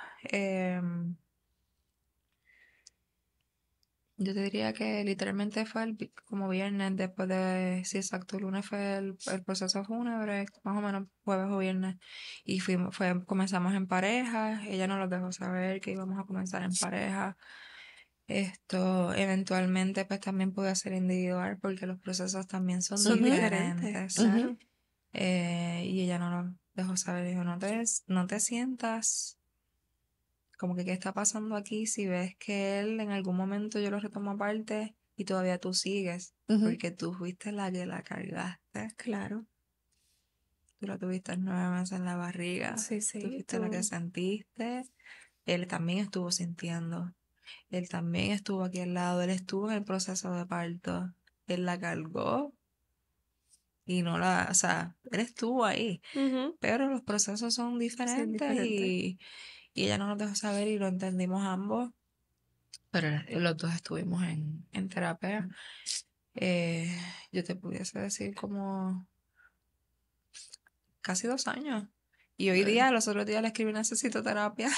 Yo te diría que literalmente fue como viernes, después de, sí, exacto, el lunes fue el proceso fúnebre, más o menos jueves o viernes, y comenzamos en pareja, ella nos lo dejó saber que íbamos a comenzar en pareja. Eventualmente pues también puede ser individual porque los procesos también son diferentes. Claro. Y ella nos lo dejó saber, dijo, no te sientas como que qué está pasando aquí si ves que él en algún momento yo lo retomo aparte y todavía tú sigues, porque tú fuiste la que la cargaste. Claro. Tú lo tuviste 9 meses en la barriga. Sí, Tú fuiste la que sentiste. Él también estuvo sintiendo. Él también estuvo aquí al lado. Él estuvo en el proceso de parto. Él la cargó y no o sea, él estuvo ahí. Pero los procesos son diferentes y ella no nos dejó saber y lo entendimos ambos. Pero los dos estuvimos en terapia. Yo te pudiese decir como casi 2 años. Y hoy día, los otros días le escribí necesito terapia.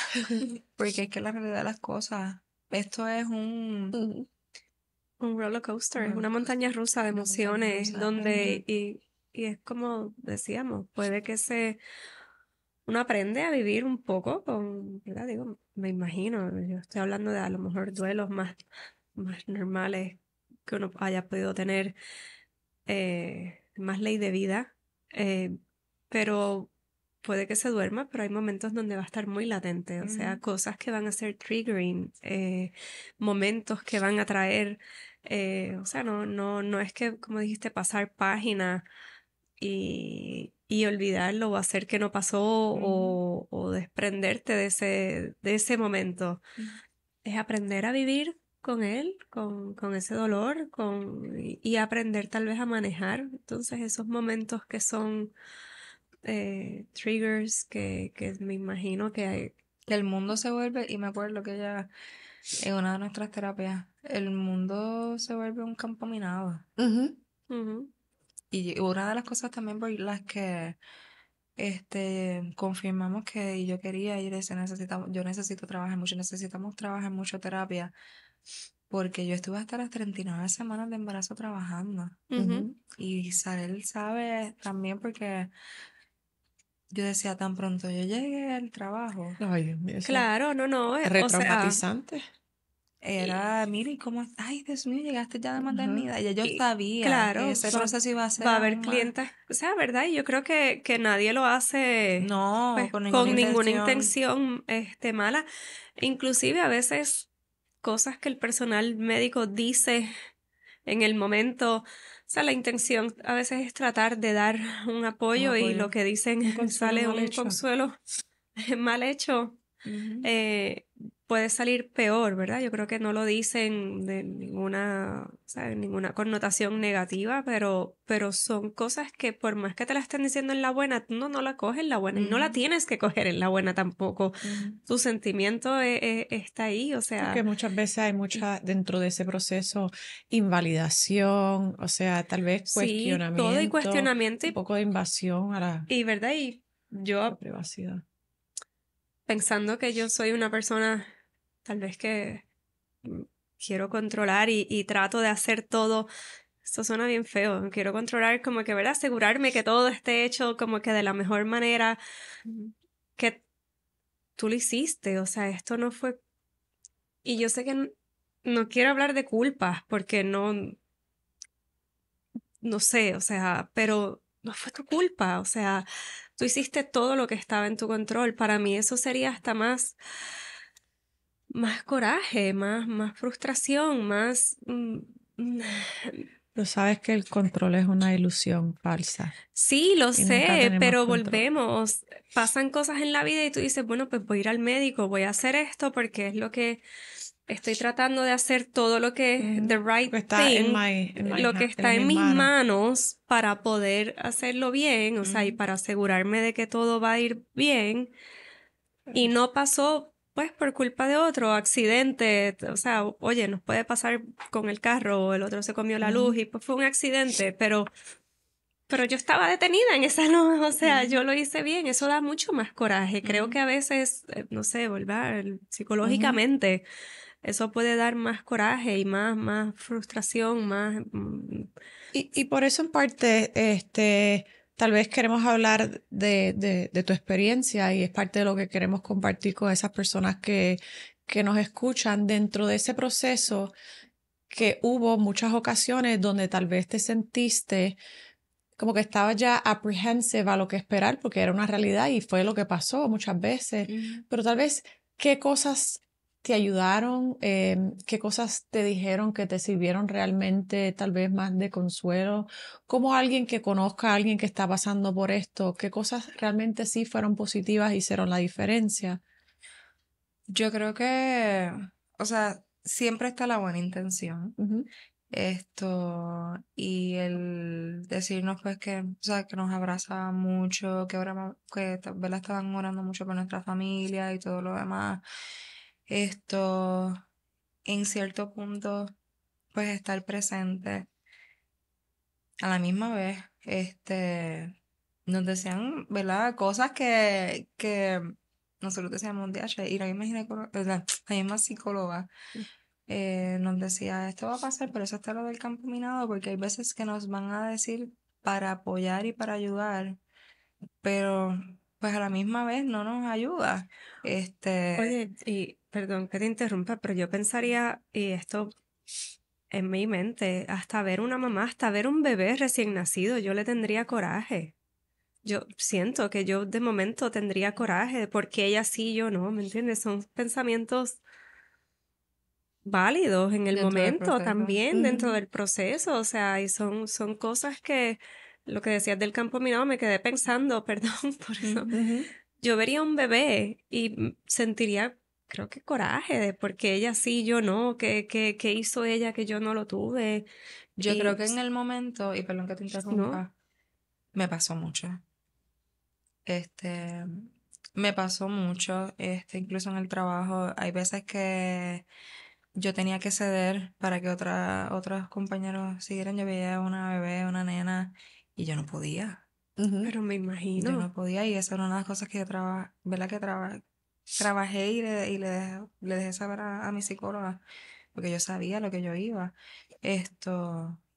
Porque es que la realidad de las cosas, esto es un roller coaster, es una montaña rusa de emociones donde, y es como decíamos, puede que uno aprende a vivir un poco con, ¿verdad? Digo, me imagino, yo estoy hablando de a lo mejor duelos más normales que uno haya podido tener, más ley de vida, pero puede que se duerma, pero hay momentos donde va a estar muy latente, o sea, cosas que van a ser triggering, momentos que van a traer, o sea, no es que, como dijiste, pasar página y olvidarlo o hacer que no pasó o desprenderte de ese momento. Es aprender a vivir con él, con ese dolor, y aprender tal vez a manejar. Entonces esos momentos que son triggers que me imagino que hay. Que el mundo se vuelve, y me acuerdo que ella, en una de nuestras terapias, el mundo se vuelve un campo minado. Y una de las cosas también por las que confirmamos que yo quería ir es yo necesito trabajar mucho, necesitamos trabajar mucho terapia, porque yo estuve hasta las 39 semanas de embarazo trabajando. Y Sarel sabe también porque yo decía, tan pronto yo llegué al trabajo. Ay, Dios mío, Claro, no, es retraumatizante. Era, mire, ¿cómo? Ay, Dios mío, llegaste ya de maternidad. Y yo sabía claro, que ese proceso iba a ser va a haber aún más. clientes, o sea, ¿verdad? Y yo creo que nadie lo hace No, pues, con con ninguna intención. intención mala. Inclusive a veces cosas que el personal médico dice en el momento. O sea, la intención a veces es tratar de dar un apoyo y lo que dicen sale un consuelo mal hecho. Puede salir peor, ¿verdad? Yo creo que no lo dicen de ninguna, ¿sabes? Ninguna connotación negativa, pero son cosas que por más que te la estén diciendo en la buena, tú no la coges en la buena y no la tienes que coger en la buena tampoco. Tu sentimiento está ahí, o sea... Porque muchas veces hay dentro de ese proceso, invalidación, o sea, tal vez cuestionamiento. Sí, todo y cuestionamiento. Un poco de invasión a la ¿verdad? Y yo... privacidad. Pensando que yo soy una persona tal vez que quiero controlar y trato de hacer todo. Esto suena bien feo. Quiero controlar como que, ¿verdad? Asegurarme que todo esté hecho como que de la mejor manera que tú lo hiciste. O sea, esto no fue... Y yo sé que no quiero hablar de culpas porque no sé, o sea, pero no fue tu culpa. O sea, tú hiciste todo lo que estaba en tu control. Para mí eso sería hasta más coraje, más frustración, más... Pero sabes que el control es una ilusión falsa. Sí, lo sé, pero control. volvemos. Pasan cosas en la vida y tú dices, bueno, pues voy a ir al médico, voy a hacer esto porque es lo que estoy tratando de hacer, todo lo que the right thing, lo que está en mis manos para poder hacerlo bien, o sea, y para asegurarme de que todo va a ir bien. Y no pasó, pues, por culpa de otro, accidente, o sea, oye, nos puede pasar con el carro, o el otro se comió la luz y pues fue un accidente, pero yo estaba detenida en esa luz, o sea, yo lo hice bien, eso da mucho más coraje. Creo que a veces, no sé, volver psicológicamente, eso puede dar más coraje y más frustración, más... Y por eso en parte, tal vez queremos hablar de tu experiencia y es parte de lo que queremos compartir con esas personas que nos escuchan dentro de ese proceso, que hubo muchas ocasiones donde tal vez te sentiste como que estabas ya apprehensive a lo que esperar porque era una realidad y fue lo que pasó muchas veces, pero tal vez qué cosas te ayudaron, qué cosas te dijeron que te sirvieron realmente, tal vez más de consuelo, como alguien que conozca a alguien que está pasando por esto, qué cosas realmente sí fueron positivas y hicieron la diferencia. Yo creo que, o sea, siempre está la buena intención. Y el decirnos pues que, o sea, que nos abrazaba mucho, que ¿verdad? Estaban orando mucho por nuestra familia y todo lo demás. En cierto punto, pues estar presente. A la misma vez, nos decían, ¿verdad? Cosas que nosotros decíamos, DH, y la misma la misma psicóloga nos decía, esto va a pasar, pero eso está lo del campo minado, porque hay veces que nos van a decir para apoyar y para ayudar, pero pues a la misma vez no nos ayuda. Oye, y perdón que te interrumpa, pero yo pensaría, y esto en mi mente, hasta ver una mamá, hasta ver un bebé recién nacido, yo le tendría coraje. Yo siento que yo de momento tendría coraje de por qué ella sí y yo no, ¿me entiendes? Son pensamientos válidos en el Dentro del momento proceso. también, dentro del proceso, o sea, y son cosas que, lo que decías del campo minado, me quedé pensando, perdón por eso. Yo vería un bebé y sentiría, creo que coraje de por qué ella sí y yo no, qué hizo ella que yo no lo tuve. Yo creo que en el momento, y perdón que te interrumpa, ¿no? me pasó mucho. Me pasó mucho, incluso en el trabajo. Hay veces que yo tenía que ceder para que otros compañeros siguieran. Yo veía una bebé, una nena, y yo no podía. Pero me imagino. Yo no podía, y esa era una de las cosas que yo ¿verdad? Que trabajé y le dejé saber a mi psicóloga, porque yo sabía lo que yo iba.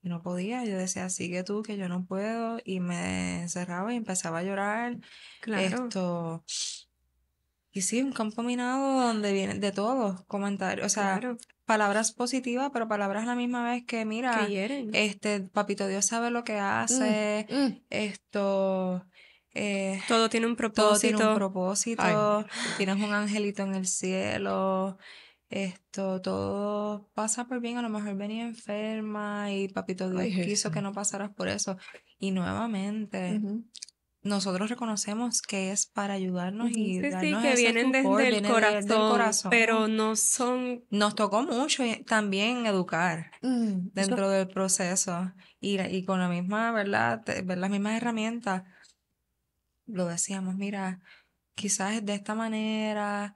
Y no podía, yo decía, sigue tú, que yo no puedo, y me encerraba y empezaba a llorar. Claro. Y sí, un campo minado donde viene de todo, comentarios, o sea, Claro. palabras positivas, pero palabras a la misma vez que, Que mira, hieren. papito Dios sabe lo que hace, Todo tiene un todo tiene un propósito. propósito, tienes un angelito en el cielo, todo pasa por bien, a lo mejor venía enferma y papito Dios Ay, quiso Jesús. que no pasaras por eso. Y nuevamente, nosotros reconocemos que es para ayudarnos y Sí, sí, darnos que ese vienen desde support, el viene del corazón, pero corazón. no son... Nos tocó mucho también educar Eso, dentro del proceso y con la misma, ¿verdad? Ver las mismas herramientas, lo decíamos, mira, quizás es de esta manera,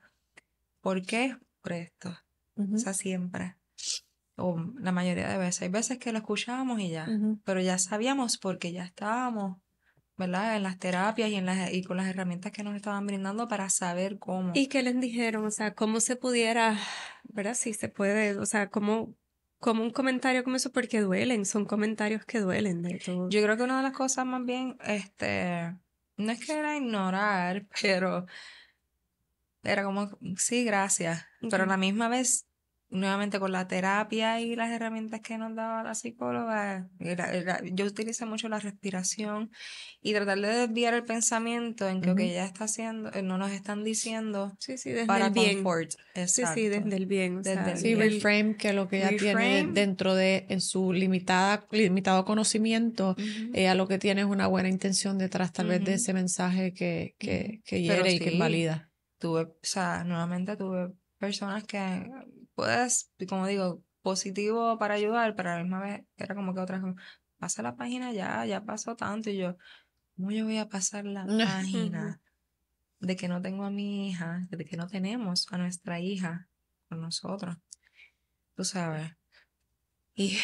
¿por qué? Por esto, o sea, siempre, o la mayoría de veces, hay veces que lo escuchábamos y ya, pero ya sabíamos porque ya estábamos, ¿verdad? En las terapias y con las herramientas que nos estaban brindando para saber cómo. ¿Y qué les dijeron? O sea, cómo se pudiera, ¿verdad? Si se puede, o sea, cómo un comentario como eso, porque duelen, son comentarios que duelen de todo. Yo creo que una de las cosas más bien, no es que era ignorar, pero era como, sí, gracias. Pero a Ok. la misma vez, nuevamente con la terapia y las herramientas que nos daba la psicóloga, yo utilicé mucho la respiración y tratar de desviar el pensamiento en que lo que ella está haciendo, no nos están diciendo Sí, sí, desde para el bien. confort. Sí, sí, Exacto. desde el bien. O Desde sea, el sí, bien. reframe, que lo que ella tiene Reframe. dentro de, en su limitado conocimiento, Ujú, ella lo que tiene es una buena intención detrás tal vez de ujú, ese mensaje que ujú. Pero hiere y que sí. invalida. Nuevamente tuve personas que, pues, como digo, positivo para ayudar, pero a la misma vez era como que otras, como, pasa la página ya pasó tanto, y yo, ¿cómo yo voy a pasar la ujú. página de que no tengo a mi hija, de que no tenemos a nuestra hija con nosotros? Tú sabes. Y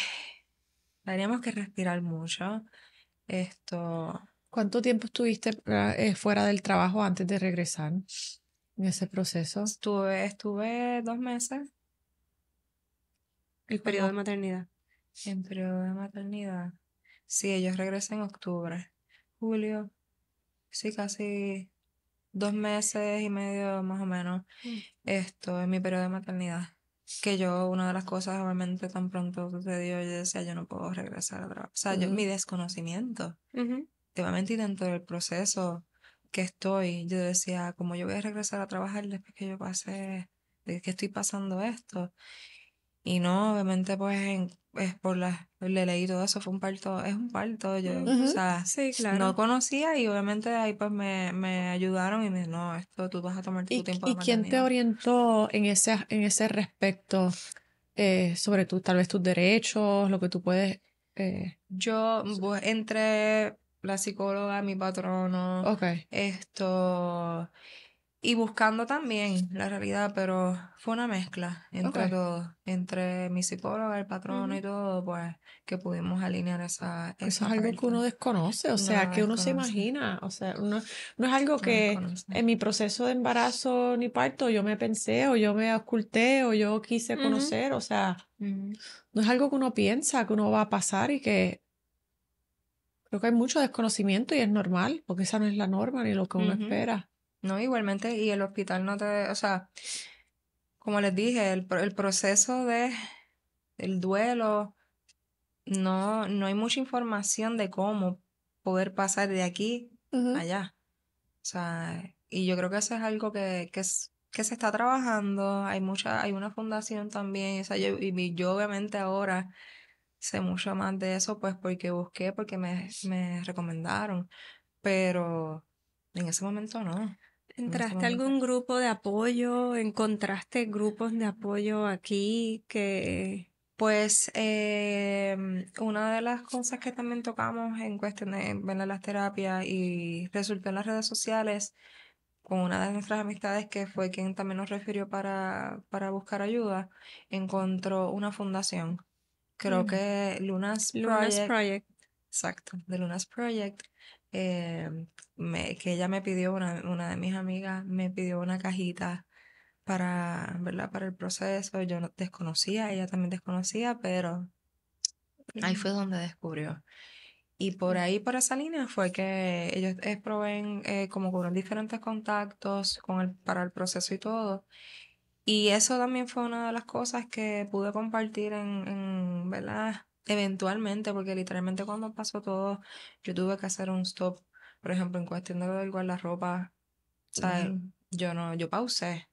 teníamos que respirar mucho. Esto, ¿Cuánto tiempo estuviste fuera del trabajo antes de regresar en ese proceso? estuve 2 meses El periodo de como maternidad. en periodo de maternidad. Sí, ellos regresan en octubre. Julio, sí, casi 2 meses y medio más o menos. Mm. Esto en mi periodo de maternidad. Que yo, una de las cosas, obviamente, tan pronto sucedió, yo decía, yo no puedo regresar a trabajar. O sea, mi desconocimiento. Ujú. Obviamente, y dentro del proceso que estoy, yo decía, ¿cómo yo voy a regresar a trabajar después que yo pasé, de que estoy pasando esto? Y no, obviamente, pues, es por le leí todo eso, fue un parto, es un parto, yo, o Ujú. sea, Sí, no claro. conocía y obviamente ahí pues me ayudaron y me dijeron, no, esto tú vas a tomarte tu tiempo de Y quién te maternidad. orientó en ese respecto sobre tal vez tus derechos, lo que tú puedes... Yo, pues, entre la psicóloga, mi patrono, ok, esto, y buscando también la realidad, pero fue una mezcla ok. entre todo, entre mi psicóloga, el patrono Ujú. y todo, pues, que pudimos alinear Eso esa es algo que parte. uno desconoce, o No sea, lo que uno se desconoce, imagina, o sea, no es algo no lo que desconoce. en mi proceso de embarazo ni parto yo me pensé o yo me oculté o yo quise Ujú. conocer, o sea, Ujú. no es algo que uno piensa que uno va a pasar y que creo que hay mucho desconocimiento y es normal, porque esa no es la norma ni lo que uno Ujú. espera. No, igualmente, y el hospital no te, o sea, como les dije, el proceso el duelo, no hay mucha información de cómo poder pasar de aquí a Ujú, allá. O sea, y yo creo que eso es algo que se está trabajando. Hay una fundación también, o sea, yo obviamente ahora sé mucho más de eso, pues porque busqué, porque me recomendaron, pero en ese momento no. En ese ¿Entraste a momento. algún grupo de apoyo? ¿Encontraste grupos de apoyo aquí que... Pues una de las cosas que también tocamos en cuestión de ver las terapias y resultó en las redes sociales con una de nuestras amistades que fue quien también nos refirió para buscar ayuda, encontró una fundación. Creo Mm. que Lunas Lunas Project, Project? exacto, de Lunas Project, que ella me pidió, una de mis amigas me pidió una cajita ¿verdad? Para el proceso. Yo no desconocía, ella también desconocía, pero ahí Ujú. fue donde descubrió. Y por ahí, por esa línea, fue que ellos proveen como con unos diferentes contactos para el proceso y todo. Y eso también fue una de las cosas que pude compartir ¿verdad? Eventualmente, porque literalmente cuando pasó todo, yo tuve que hacer un stop, por ejemplo, en cuestión de igual la ropa, ¿sabes? ujú. Yo pausé,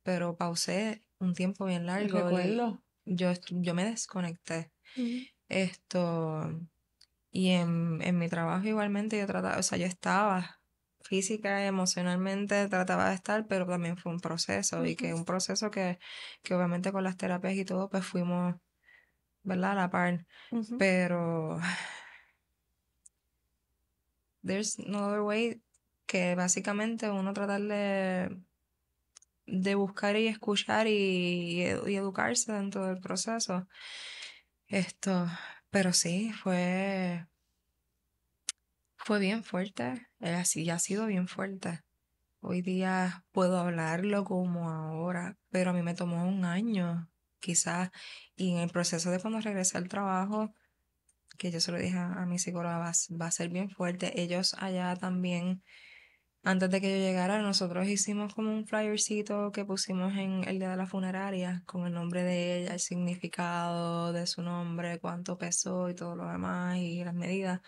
pero pausé un tiempo bien largo. Recuerdo. Yo me desconecté. Y en mi trabajo igualmente yo trataba, o sea, yo estaba física y emocionalmente trataba de estar, pero también fue un proceso y que un proceso que obviamente con las terapias y todo pues fuimos, ¿verdad? A la par. Pero there's no other way que básicamente uno tratar de buscar y escuchar y educarse dentro del proceso. Pero sí, fue bien fuerte, así ha sido bien fuerte. Hoy día puedo hablarlo como ahora, pero a mí me tomó un año, quizás, y en el proceso de cuando regresé al trabajo, que yo se lo dije a mi psicóloga, va a ser bien fuerte. Ellos allá también, antes de que yo llegara, nosotros hicimos como un flyercito que pusimos en el día de la funeraria, con el nombre de ella, el significado de su nombre, cuánto pesó y todo lo demás, y las medidas.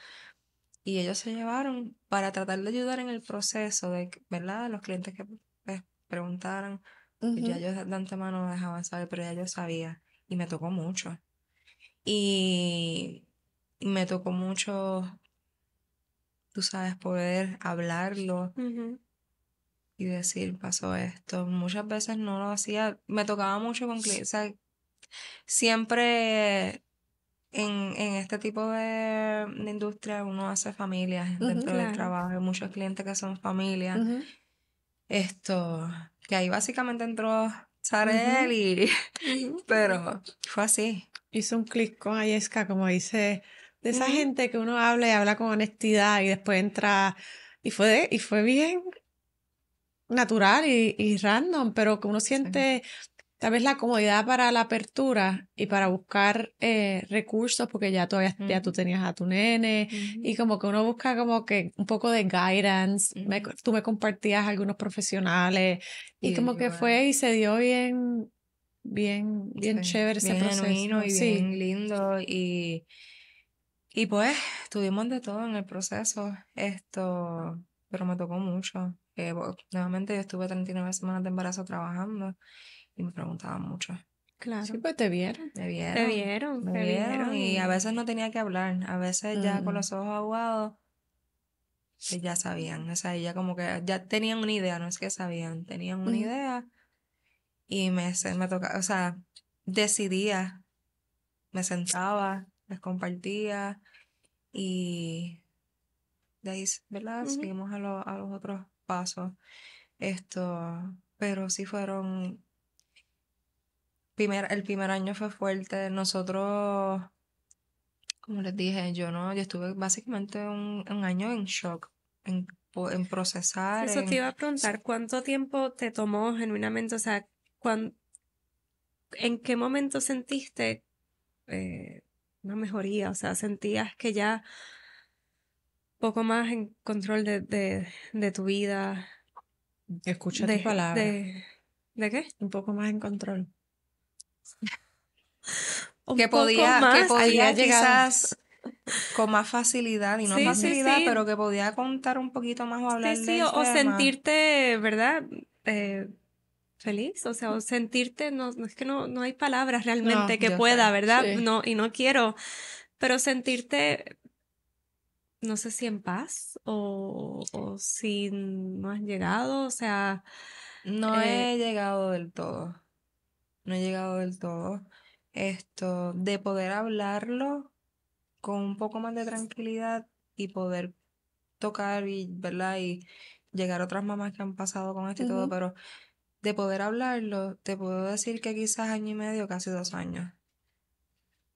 Y ellos se llevaron para tratar de ayudar en el proceso de, ¿verdad? Los clientes que pues, preguntaran, pues ya yo de antemano dejaban saber, pero ya yo sabía. Y me tocó mucho. Y me tocó mucho, tú sabes, poder hablarlo y decir, pasó esto. Muchas veces no lo hacía, me tocaba mucho con clientes. O sea, siempre en este tipo de industria uno hace familias dentro del Claro. trabajo. Hay muchos clientes que son familias. Que ahí básicamente entró Sarel y... Pero fue así. Hizo un clic con Ayesca, como dice, de esa gente que uno habla y habla con honestidad y después entra... Y fue bien natural y random, pero que uno siente tal vez la comodidad para la apertura y para buscar recursos, porque ya tú tenías a tu nene y como que uno busca como que un poco de guidance. Tú me compartías algunos profesionales y como que fue y se dio bien Sí, chévere ese bien genuino proceso. y Sí. bien lindo y pues tuvimos de todo en el proceso, pero me tocó mucho. Nuevamente yo estuve 39 semanas de embarazo trabajando y me preguntaban mucho. Sí, Claro. pues te vieron. Me Te vieron, vieron, me te vieron vieron y a y... veces no tenía que hablar, a veces ya con los ojos aguados ya sabían, o sea, ya como que ya tenían una idea, no es que sabían, tenían una idea y me tocaba, o sea, decidía, me sentaba, les compartía y de ahí, ¿verdad? Seguimos a los otros pasos. Pero sí fueron, el primer año fue fuerte, nosotros, como les dije, yo estuve básicamente un año en shock, en procesar, Eso te iba a preguntar, ¿cuánto tiempo te tomó genuinamente? O sea, ¿en qué momento sentiste una mejoría? O sea, ¿sentías que ya poco más en control de tu vida? Escucha tu palabra. ¿De qué? Un poco más en control. Un poco que más. Había podía llegado. quizás con más facilidad, y no Sí, sí, facilidad, sí. pero que podía contar un poquito más o Sí, hablar sí, del o tema. sentirte, ¿verdad? Feliz, o sea, o sentirte, no es que no hay palabras No, realmente que Yo sé. pueda, ¿verdad? sí. No, y no quiero, pero sentirte, no sé si en paz o si no has llegado, o sea, No eh, he llegado del todo. No he llegado del todo. De poder hablarlo con un poco más de tranquilidad y poder tocar y, ¿verdad? Y llegar a otras mamás que han pasado con esto y todo, pero de poder hablarlo, te puedo decir que quizás año y medio, casi 2 años.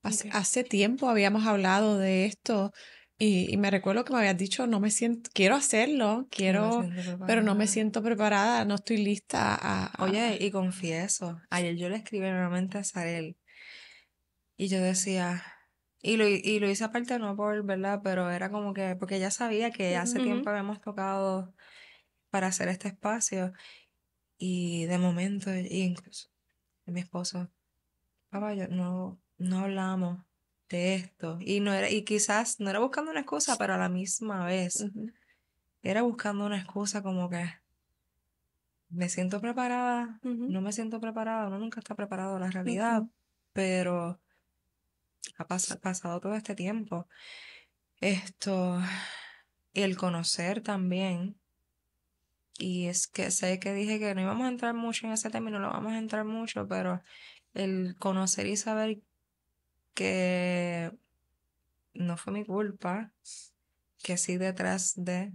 Hace tiempo habíamos hablado de esto y me recuerdo que me habías dicho, no me siento, quiero hacerlo, No me quiero, siento pero no me preparada. siento preparada, no estoy lista Oye, y confieso, ayer yo le escribí nuevamente a Sarel y yo decía, y lo hice aparte no por, ¿verdad? Pero era como que, porque ella sabía que hace tiempo habíamos tocado para hacer este espacio y de momento, y incluso mi esposo, papá, yo no hablamos de esto y no era, y quizás no era buscando una excusa, pero a la misma vez era buscando una excusa como que me siento preparada, Ujú, no me siento preparada, uno nunca está preparado a la realidad, pero ha pasado todo este tiempo. Esto, el conocer también, y es que sé que dije que no íbamos a entrar mucho en ese tema y no lo vamos a entrar mucho, pero el conocer y saber que no fue mi culpa, que sí detrás de,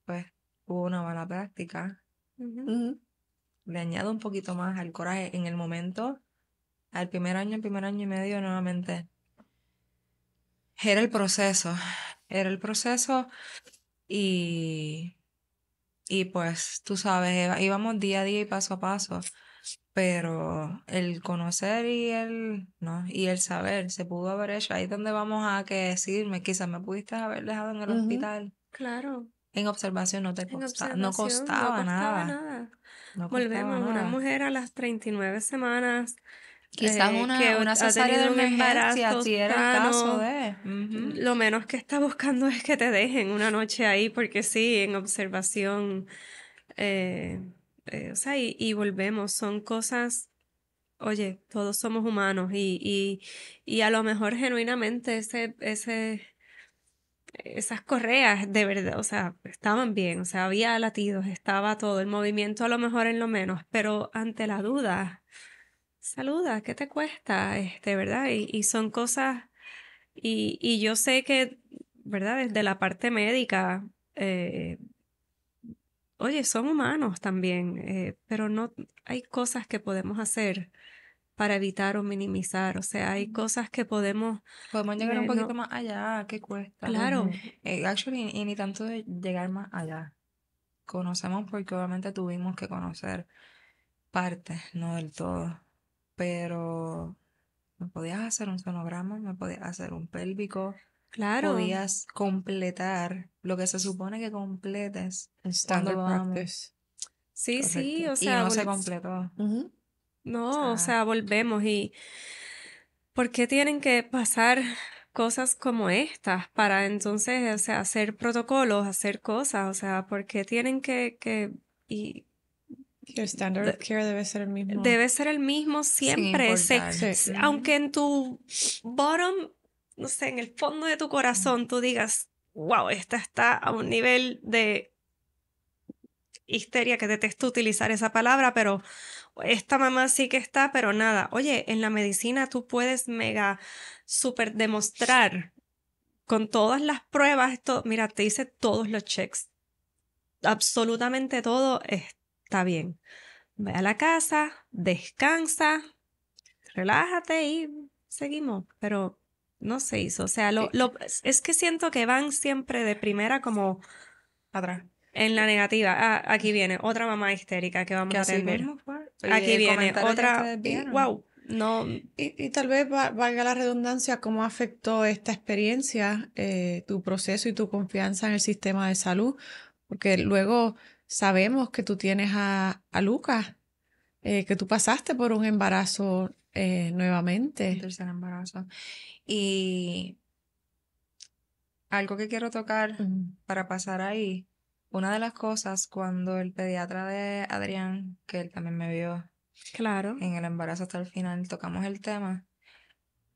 pues, hubo una mala práctica, ujú. le añado un poquito más al coraje en el momento, al primer año y medio nuevamente. Era el proceso y, y pues tú sabes, íbamos día a día y paso a paso, pero el conocer no, y el saber se pudo haber hecho, ahí es donde vamos a que decirme, quizás me pudiste haber dejado en el hospital, Claro, en observación en no observación no costaba costaba nada, nada. no costaba Volvemos, una nada. mujer a las 39 semanas Quizás que una ha cesárea de tenido un emergencia, embarazo si era el caso sano, de... Ujú. lo menos que está buscando es que te dejen una noche ahí, porque sí, en observación, eh, o sea, y volvemos, son cosas, oye, todos somos humanos y a lo mejor genuinamente esas correas de verdad, o sea, estaban bien, o sea, había latidos, estaba todo el movimiento a lo mejor en lo menos, pero ante la duda, saluda, ¿qué te cuesta? ¿Verdad? Y son cosas, y yo sé que, ¿verdad? Desde la parte médica, eh, oye, son humanos también, pero no, hay cosas que podemos hacer para evitar o minimizar, o sea, hay cosas que podemos, Podemos llegar un poquito no, más allá, ¿qué cuesta? claro, Actually, y ni tanto de llegar más allá. Conocemos porque obviamente tuvimos que conocer partes, no del todo. Pero me podías hacer un sonograma, me podías hacer un pélvico, claro. podías completar lo que se supone que completes cuando Standard vamos. practice. Sí, sí, Correcto. o Y sea, no se completó. O Ujú. no, o sea, sea, volvemos y ¿por qué tienen que pasar cosas como estas para entonces, o sea, hacer protocolos, hacer cosas? O sea, ¿por qué tienen y Que el standard of care debe ser el mismo. debe ser el mismo sin siempre, importar. Sí. Ujú. aunque en tu bottom, no sé, en el fondo de tu corazón tú digas, wow, esta está a un nivel de histeria, que detesto utilizar esa palabra, pero esta mamá sí que está, pero nada. Oye, en la medicina tú puedes mega super demostrar con todas las pruebas, esto, mira, te hice todos los checks, absolutamente todo está bien. Ve a la casa, descansa, relájate y seguimos, pero no se hizo. O sea, Y- es que siento que van siempre de primera como Atrás. en la negativa. Ah, aquí viene otra mamá histérica que vamos Que a así atender. mismo fue. Y Aquí el viene comentario ya otra, ustedes y vieron. wow, no, y tal vez valga la redundancia, cómo afectó esta experiencia, tu proceso y tu confianza en el sistema de salud, porque luego sabemos que tú tienes a Lucas, que tú pasaste por un embarazo Un nuevamente. tercer embarazo. Y algo que quiero tocar Mm. para pasar ahí, una de las cosas cuando el pediatra de Adrián, que él también me vio claro. en el embarazo hasta el final, tocamos el tema,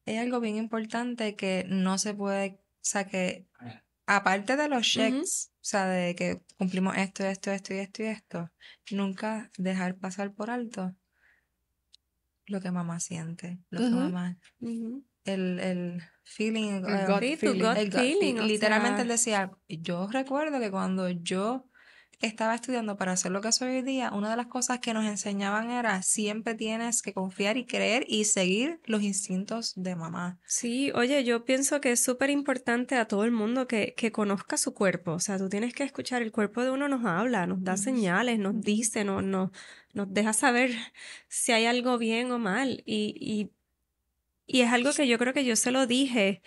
hay algo bien importante que no se puede, o sea, que aparte de los Ujú. checks, o sea, de que cumplimos esto y esto y esto, nunca dejar pasar por alto lo que mamá siente, lo que Ujú. mamá, Ujú. el feeling, El gut Sí, tu feeling. gut el gut feeling, o literalmente él sea, decía, yo recuerdo que cuando yo estaba estudiando para hacer lo que soy hoy día, una de las cosas que nos enseñaban era siempre tienes que confiar y creer y seguir los instintos de mamá. sí, oye, yo pienso que es súper importante a todo el mundo que conozca su cuerpo, o sea, tú tienes que escuchar, el cuerpo de uno nos habla, nos da señales, nos dice, nos deja saber si hay algo bien o mal, y es algo que yo creo que yo se lo dije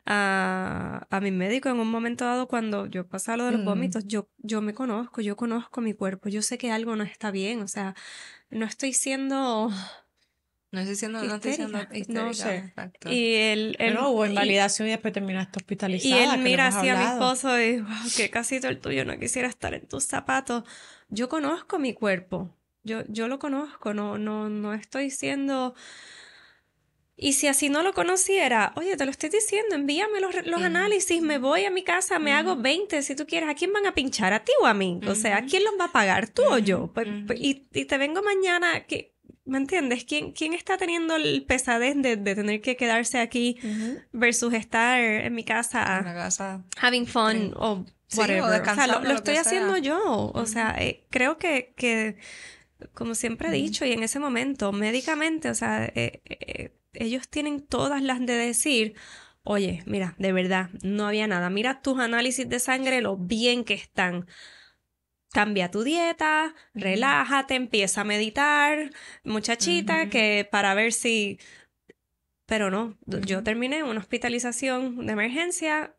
a mi médico en un momento dado cuando yo pasaba lo de los Mm. vómitos, yo me conozco, yo conozco mi cuerpo, yo sé que algo no está bien, o sea, no estoy siendo No estoy siendo histérica, no sé. exacto. Y Pero hubo invalidación y después terminaste y hospitalizada, él que lo mira hemos así a mi hablado. esposo y, wow, qué casito el tuyo, no quisiera estar en tus zapatos. Yo conozco mi cuerpo, yo lo conozco, no estoy siendo... Y si así no lo conociera, oye, te lo estoy diciendo, envíame los análisis, me voy a mi casa, me hago 20 si tú quieres. ¿A quién van a pinchar? ¿A ti o a mí? O sea, ¿quién los va a pagar? ¿Tú o yo? Y te vengo mañana, ¿me entiendes? ¿Quién está teniendo el pesadez de tener que quedarse aquí versus estar en mi En casa la casa. having fun o Sí, whatever? o O sea, descansando, lo lo que estoy haciendo sea. yo. O sea, creo que como siempre he dicho, y en ese momento, médicamente, o sea, ellos tienen todas las de decir, oye, mira, de verdad, no había nada. Mira tus análisis de sangre, lo bien que están. Cambia tu dieta, relájate, empieza a meditar, muchachita, que para ver si... Pero no, yo terminé una hospitalización de emergencia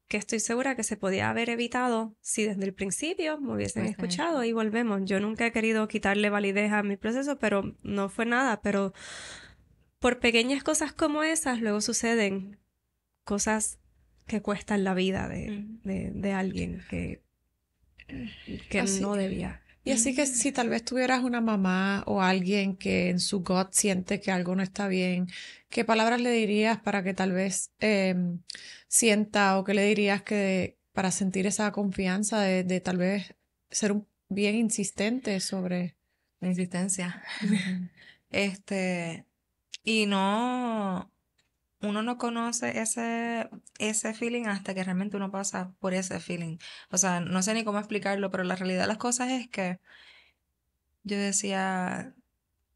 que estoy segura que se podía haber evitado si desde el principio me hubiesen escuchado y volvemos. Yo nunca he querido quitarle validez a mi proceso, pero no fue nada. Pero por pequeñas cosas como esas, luego suceden cosas que cuestan la vida de alguien que Así, no debía. y así que si tal vez tuvieras una mamá o alguien que en su gut siente que algo no está bien, ¿qué palabras le dirías para que tal vez sienta o qué le dirías que para sentir esa confianza de tal vez ser bien insistente sobre... La insistencia. Y uno no conoce ese feeling hasta que realmente uno pasa por ese feeling. O sea, no sé ni cómo explicarlo, pero la realidad de las cosas es que yo decía,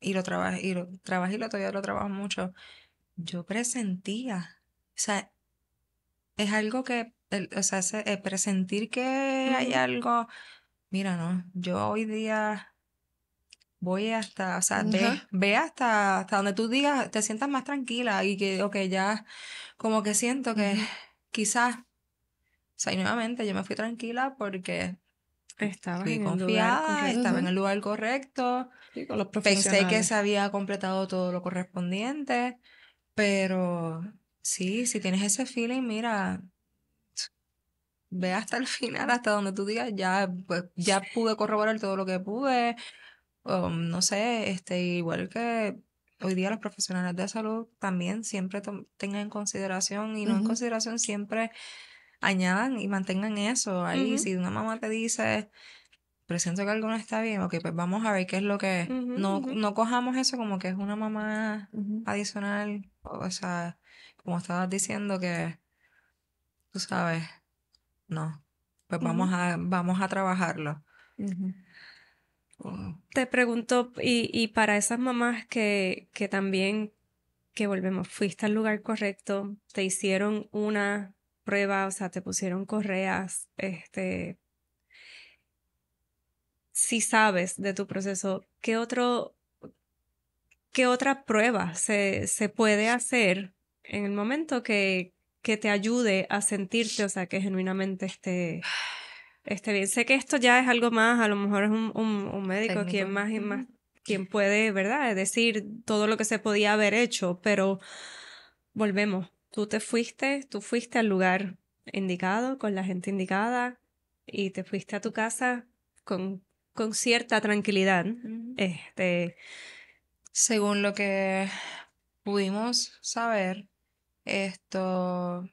y lo todavía lo trabajo mucho, yo presentía. O sea, es algo que, o sea, presentir que hay algo, mira, no, yo hoy día voy hasta, o sea, Ajá. ve hasta donde tú digas, te sientas más tranquila y que, ok, ya como que siento que quizás, o sea, y nuevamente yo me fui tranquila porque Estabas fui en el lugar confiada, estaba en correcto. el lugar correcto, Sí, con los pensé que profesionales. se había completado todo lo correspondiente, pero sí, si tienes ese feeling, mira, ve hasta el final, hasta donde tú digas, ya, pues, ya pude corroborar todo lo que pude, no sé, igual que hoy día los profesionales de salud también siempre tengan en consideración y no en Ujú, consideración siempre añadan y mantengan eso ahí. Si una mamá te dice, presiento que algo no está bien, ok, pues vamos a ver qué es lo que... No cojamos eso como que es una mamá ujú, adicional, o sea, como estabas diciendo que, tú sabes, no, pues Ujú. vamos a trabajarlo. ujú. Te pregunto, y para esas mamás que también, que volvemos, fuiste al lugar correcto, te hicieron una prueba, o sea, te pusieron correas, si sabes de tu proceso, qué otra prueba se puede hacer en el momento que te ayude a sentirte, o sea, que genuinamente esté bien? Sé que esto ya es algo más, a lo mejor es un médico Técnico. quien más y más, quien puede, ¿verdad? Decir todo lo que se podía haber hecho, pero volvemos. Tú fuiste al lugar indicado, con la gente indicada, y te fuiste a tu casa con cierta tranquilidad. Este, Según lo que pudimos saber, estaba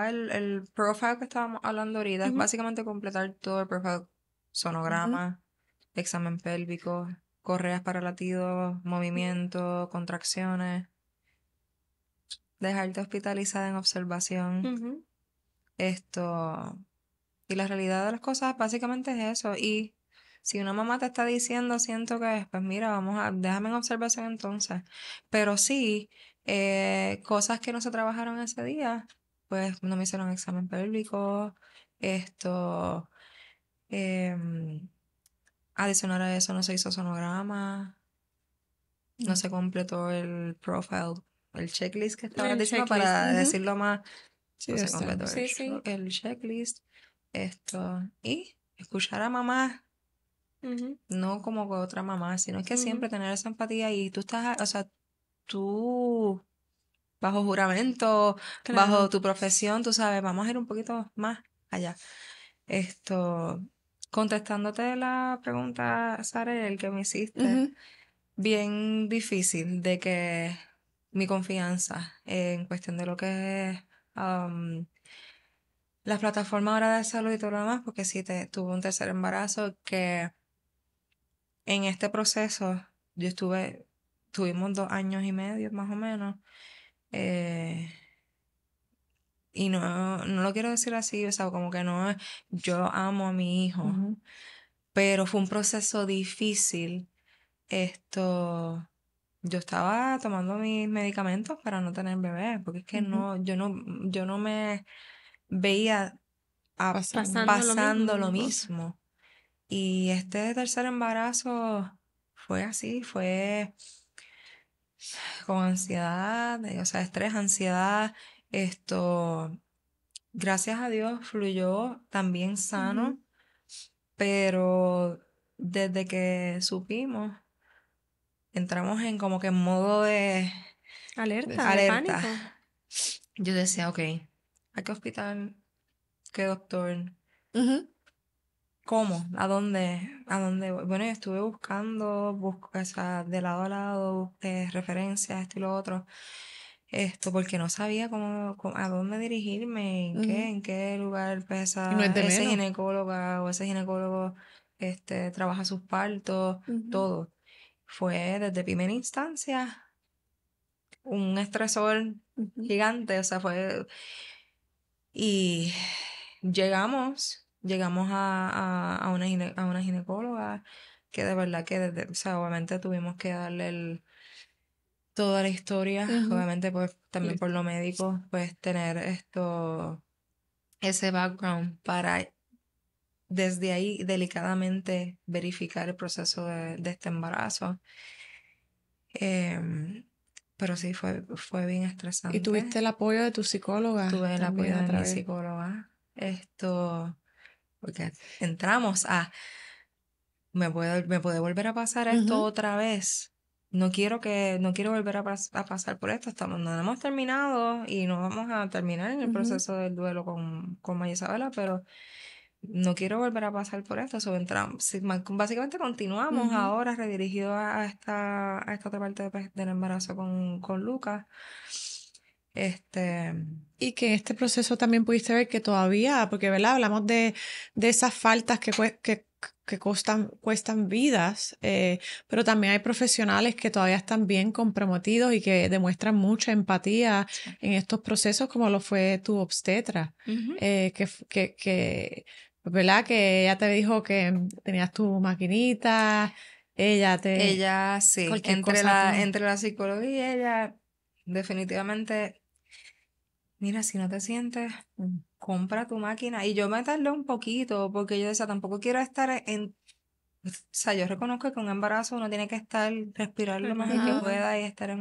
el profile que estábamos hablando ahorita, es Ujú, básicamente completar todo el profile, Ujú, sonograma, examen pélvico, correas para latidos, movimiento, contracciones, dejarte hospitalizada en observación, ujú, esto, y la realidad de las cosas básicamente es eso, y si una mamá te está diciendo, siento que, pues mira, déjame en observación entonces. Pero sí, cosas que no se trabajaron ese día, pues no me hicieron examen pélvico, esto, em, adicional a eso no se hizo sonograma, no se completó el profile, el checklist que está el grandísimo checklist. para Ujú. decirlo más, sí, no de se completó estatus. Sí, sí. el checklist, y escuchar a mamá. Ujú, No como con otra mamá, sino es que ujú. siempre tener esa empatía y tú estás, o sea, tú bajo juramento, Claro. bajo tu profesión, tú sabes, vamos a ir un poquito más allá. Contestándote la pregunta, Sara, el que me hiciste, bien difícil de que mi confianza en cuestión de lo que es la plataforma ahora de salud y todo lo demás, porque sí tuve un tercer embarazo que en este proceso tuvimos 2 años y medio más o menos, y no lo quiero decir así, o sea, como que no es, yo amo a mi hijo, pero fue un proceso difícil. Yo estaba tomando mis medicamentos para no tener bebé, porque es que yo no me veía pasando lo mismo. Y este tercer embarazo fue así, fue con ansiedad, o sea, estrés, ansiedad, gracias a Dios fluyó también sano, pero desde que supimos, entramos en como que en modo de Alerta, de pánico. Yo decía, ok, ¿a qué hospital? ¿Qué doctor? ¿Cómo? ¿A dónde? Voy? Bueno, yo estuve buscando, o sea, de lado a lado, referencias, esto y lo otro. Porque no sabía a dónde dirigirme, en qué lugar pues, Y no es de ese menos. ginecóloga o ese ginecólogo trabaja sus partos, todo. Fue desde primera instancia un estresor gigante, o sea, y llegamos a una ginecóloga que de verdad que o sea, obviamente tuvimos que darle toda la historia, obviamente pues también por lo médico, pues tener ese background para desde ahí delicadamente verificar el proceso de este embarazo. Pero sí, fue bien estresante. ¿Y tuviste el apoyo de tu psicóloga? Tuve el también apoyo a de mi través. psicóloga. Porque entramos a, me puede volver a pasar esto otra vez. No quiero volver a pasar por esto. No hemos terminado y no vamos a terminar en el proceso del duelo con María Isabela, pero no quiero volver a pasar por esto. Básicamente continuamos ahora redirigido a esta otra parte del embarazo con Lucas. Y que en este proceso también pudiste ver que todavía, porque ¿verdad? Hablamos de esas faltas que cuestan vidas, pero también hay profesionales que todavía están bien comprometidos y que demuestran mucha empatía en estos procesos, como lo fue tu obstetra, que ¿verdad? Que ella te dijo que tenías tu maquinita, Ella sí, cualquier cosa entre la psicóloga y ella, definitivamente, mira, si no te sientes, compra tu máquina. Y yo me tardé un poquito porque yo decía, tampoco quiero estar o sea, yo reconozco que un embarazo uno tiene que respirar lo mejor que pueda y estar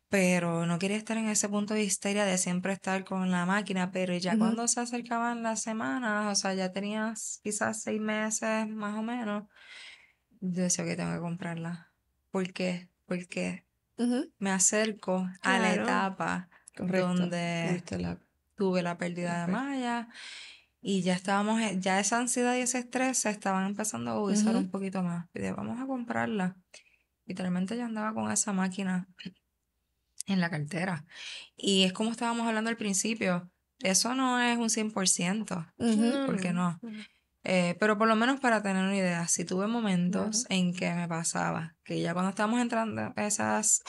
pero no quería estar en ese punto de histeria de siempre estar con la máquina, pero ya cuando se acercaban las semanas, o sea, ya tenías quizás 6 meses más o menos, yo decía que tengo que comprarla. ¿Por qué? Porque me acerco a la etapa donde tuve la pérdida de Maya y ya esa ansiedad y ese estrés se estaban empezando a agudizar un poquito más. Y dije, vamos a comprarla. Literalmente yo andaba con esa máquina en la cartera. Y es como estábamos hablando al principio, eso no es un 100%, porque no. Pero por lo menos para tener una idea, si tuve momentos en que me pasaba, que ya cuando estábamos entrando esas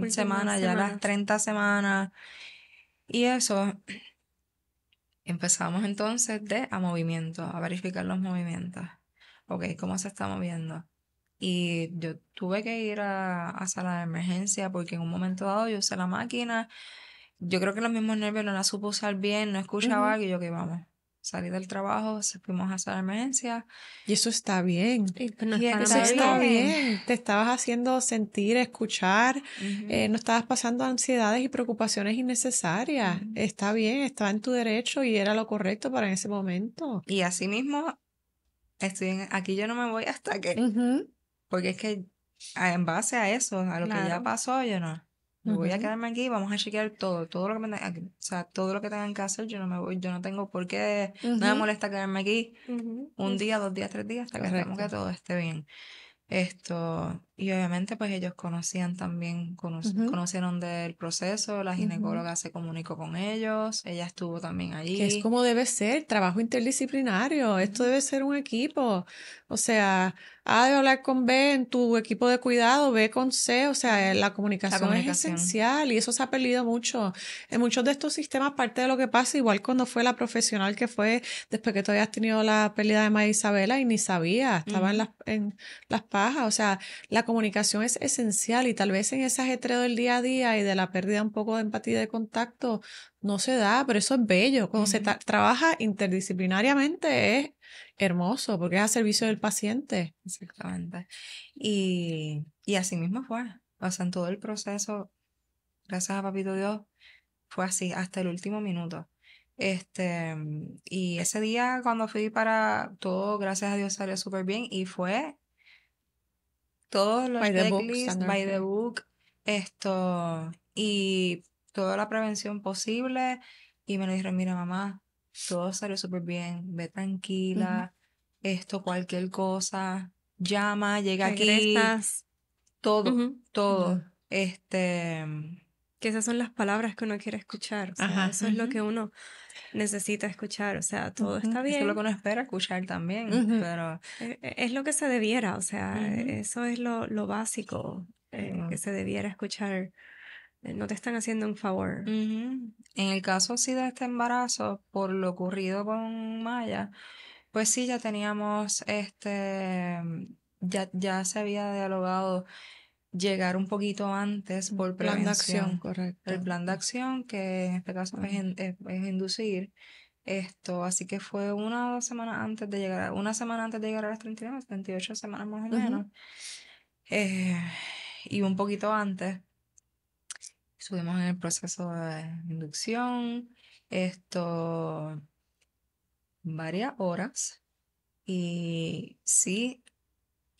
semanas, ya las 30 semanas, y eso, empezamos entonces a movimiento, a verificar los movimientos. Ok, ¿cómo se está moviendo? Y yo tuve que ir a sala de emergencia porque en un momento dado yo usé la máquina. Yo creo que los mismos nervios no la supo usar bien, no escuchaba algo y yo que vamos. Salí del trabajo, fuimos a sala de emergencia. Y eso está bien. Eso está bien. Te estabas haciendo sentir, escuchar. No estabas pasando ansiedades y preocupaciones innecesarias. Está bien, estaba en tu derecho y era lo correcto para en ese momento. Y así mismo, aquí yo no me voy hasta que... Porque es que en base a eso, a lo que ya Claro. pasó, yo no. Yo voy a Ujú. quedarme aquí, vamos a chequear todo lo que o sea, todo lo que tengan que hacer, yo no me voy, yo no tengo por qué, no me Ujú. molesta quedarme aquí Ujú. un día, 2 días, 3 días, hasta que veamos que Correcto. todo esté bien. Y obviamente pues ellos conocían también, Ujú. conocieron del proceso, la Ujú. ginecóloga se comunicó con ellos, ella estuvo también Que es allí. como debe ser, trabajo interdisciplinario, esto Ujú. debe ser un equipo. O sea, A debe hablar con B en tu equipo de cuidado, B con C, o sea, Ujú. la La comunicación es comunicación. esencial y eso se ha perdido mucho. En muchos de estos sistemas, parte de lo que pasa, igual cuando fue la profesional que fue después que tú habías tenido la pérdida de María Isabela y ni sabía, estaba Ujú. en las pajas, o sea, la comunicación es esencial y tal vez en ese ajetreo del día a día y de la pérdida un poco de empatía y de contacto, no se da, pero eso es bello. Cuando se Ujú. trabaja interdisciplinariamente es hermoso porque es a servicio del paciente. Exactamente. Y así mismo fue. O sea, en todo el proceso, gracias a Papito Dios, fue así, hasta el último minuto. Y ese día cuando fui para todo, gracias a Dios salió súper bien y fue todos los By the book, checklists standard by the care. book, y toda la prevención posible. Y me lo dijeron, mira mamá, todo salió súper bien, ve Ujú. tranquila, cualquier cosa, llama, llega aquí, Regresas. todo, Ujú. todo. Ujú. Que esas son las palabras que uno quiere escuchar, o sea, Ajá. eso es lo que Ujú. uno necesita escuchar, o sea, todo Ujú. está Eso es lo que bien. uno espera escuchar también, Ujú. pero Es lo que se debiera, o sea, ujú, eso es lo básico que pero, se debiera escuchar. No te están haciendo un favor. ujú. En el caso sí de este embarazo, por lo ocurrido con Maya, pues sí, ya teníamos ya se había dialogado llegar un poquito antes por Plan de acción, prevención. El correcto. plan de acción, que en este caso pues, Ujú. es inducir así que fue 1 o 2 semanas antes de llegar, 1 semana antes de llegar a las 39, 38 semanas más o Ujú. menos, eh, y un poquito antes. Estuvimos en el proceso de inducción, esto varias horas y sí,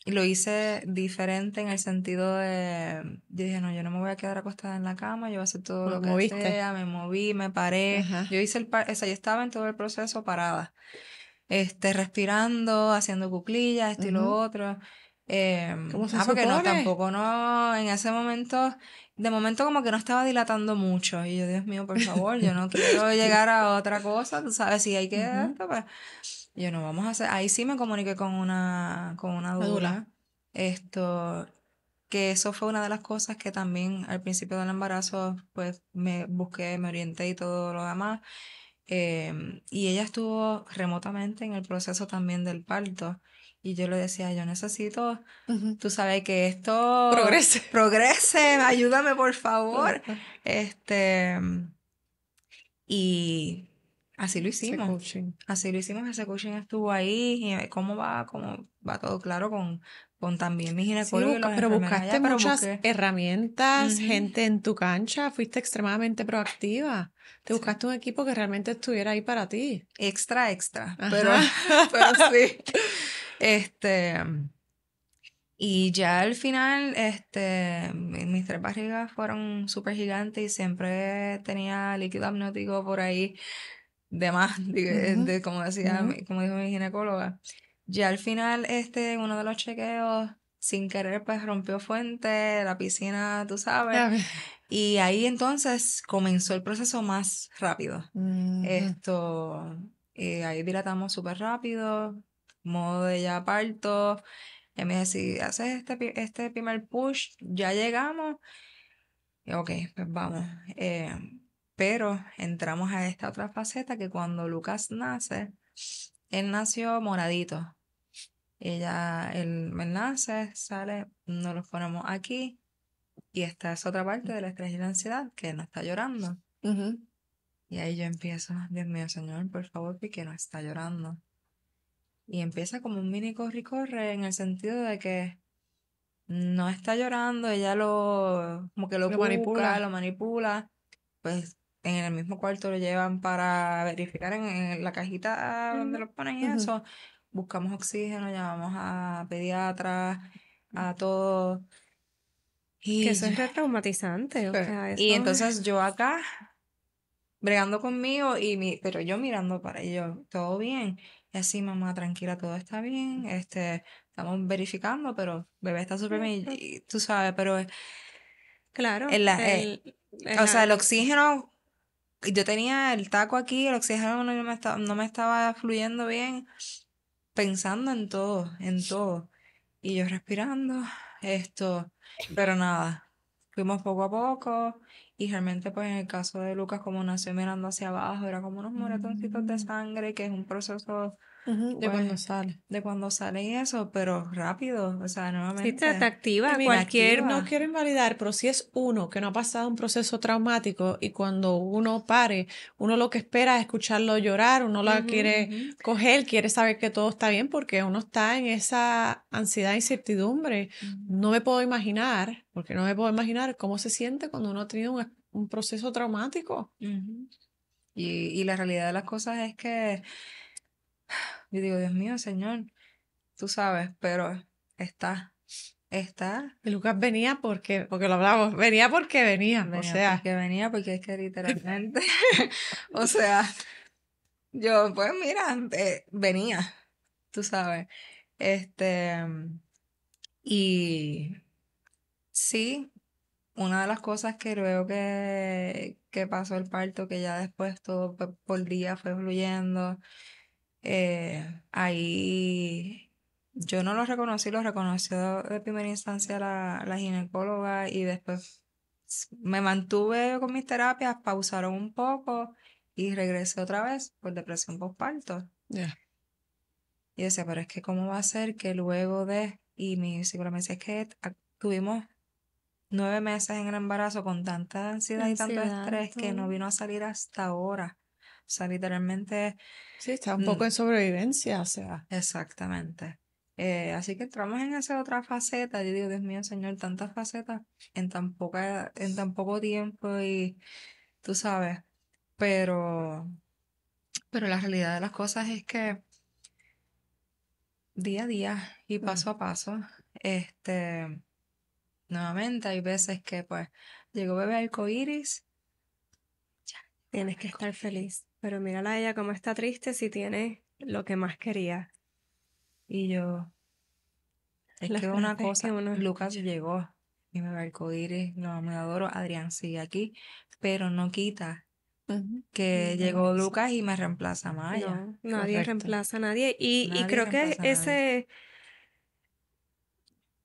lo hice diferente en el sentido de, yo dije, no, yo no me voy a quedar acostada en la cama, yo voy a hacer todo Lo lo que moviste. sea, me moví, me paré, Ajá. yo hice o sea, yo estaba en todo el proceso parada, respirando, haciendo cuclillas, esto y lo Ujú. otro. ¿Cómo se Porque no, supone? tampoco no, en ese momento, de momento como que no estaba dilatando mucho. Y yo, Dios mío, por favor, yo no quiero llegar a otra cosa, tú sabes, si hay que Ujú. esto, pues, yo no vamos a hacer. Ahí sí me comuniqué con una Medula. doula. Esto, que eso fue una de las cosas que también al principio del embarazo, pues me busqué, me orienté y todo lo demás. Y ella estuvo remotamente en el proceso también del parto. Y yo le decía, yo necesito, Ujú. tú sabes que esto Progrese. progrese, ayúdame por favor. Ajá. Este, y así lo Ese hicimos. coaching. Así lo hicimos, ese coaching estuvo ahí. Y cómo va todo claro con también mi Sí, ginecólogo y los pero enfermeros buscaste allá, pero muchas busqué. herramientas, Ujú. gente en tu cancha, fuiste extremadamente proactiva. Te Sí. buscaste un equipo que realmente estuviera ahí para ti. Extra, extra, pero, Ajá. pero sí. Este, y ya al final, mis 3 barrigas fueron súper gigantes y siempre tenía líquido amniótico por ahí de más, Ujú. como decía, Ujú. como dijo mi ginecóloga. Ya al final, uno de los chequeos, sin querer, pues rompió fuente, la piscina, tú sabes. A ver. Y ahí entonces comenzó el proceso más rápido. Ujú. Ahí dilatamos súper rápido, modo de ya parto. Y me dice, si haces este primer push, ya llegamos. Y ok, pues vamos. Pero entramos a esta otra faceta que cuando Lucas nace, él nació moradito. Él nace, sale, nos lo ponemos aquí. Y esta es otra parte del estrés y la ansiedad, que no está llorando. Ujú. Y ahí yo empiezo, Dios mío, Señor, por favor, que no está llorando. Y empieza como un mini corre en el sentido de que no está llorando, ella como que lo Lo busca, manipula. lo manipula, pues en el mismo cuarto lo llevan para verificar en la cajita donde Ujú. lo ponen y Ujú. eso. Buscamos oxígeno, llamamos a pediatras, a todo. Que Y, eso es re traumatizante, o sea, y eso... entonces yo acá, bregando conmigo, pero yo mirando para ellos, todo bien. Y así, mamá, tranquila, todo está bien. Estamos verificando, pero bebé está súper bien. Y tú sabes, pero Claro, o sea, el oxígeno, yo tenía el taco aquí, el oxígeno no me estaba fluyendo bien, pensando en todo. Y yo respirando, pero nada, fuimos poco a poco. Y realmente, pues en el caso de Lucas, como nació mirando hacia abajo, era como unos moretoncitos de sangre, que es un proceso, de cuando pues, sale. de cuando sale y eso, pero rápido, o sea, sí, te nuevamente, Y activa mira, cualquier... no quiero invalidar, pero si es uno que no ha pasado un proceso traumático y cuando uno pare, uno lo que espera es escucharlo llorar, uno la quiere coger, quiere saber que todo está bien porque uno está en esa ansiedad e incertidumbre. No me puedo imaginar, porque no me puedo imaginar cómo se siente cuando uno ha tenido un proceso traumático. Y la realidad de las cosas es que yo digo, Dios mío, Señor, tú sabes, pero está, Y Lucas venía porque lo hablamos, venía porque venía, o sea. venía, porque es que literalmente, o sea, yo, pues mira, venía, tú sabes, y sí, una de las cosas que luego que pasó el parto, que ya después todo por día fue fluyendo, ahí yo no lo reconocí, lo reconoció de primera instancia la ginecóloga y después me mantuve con mis terapias, pausaron un poco y regresé otra vez por depresión postparto. Ya. Y decía, pero es que cómo va a ser que luego y mi psicóloga me decía, es que tuvimos 9 meses en el embarazo con tanta ansiedad y tanto Ansiedad, estrés que no todo. vino a salir hasta ahora. O sea, literalmente... Sí, está un mm, poco en sobrevivencia, o sea. Exactamente. Así que entramos en esa otra faceta. Yo digo, Dios mío, Señor, tantas facetas en tan poco tiempo y tú sabes. Pero, pero la realidad de las cosas es que día a día y paso a paso, nuevamente hay veces que pues llegó bebé arcoíris. Tienes que estar feliz. Pero mírala a ella cómo está triste si tiene lo que más quería. Y yo, es Las que una frases que cosa, uno Lucas escucha. llegó, mi bebé arcoíris, lo amo y adoro, Adrián sigue aquí, pero no quita que llegó Lucas y me reemplaza a Maya. No, nadie Correcto. reemplaza a nadie. Y Nadie creo que reemplaza a nadie.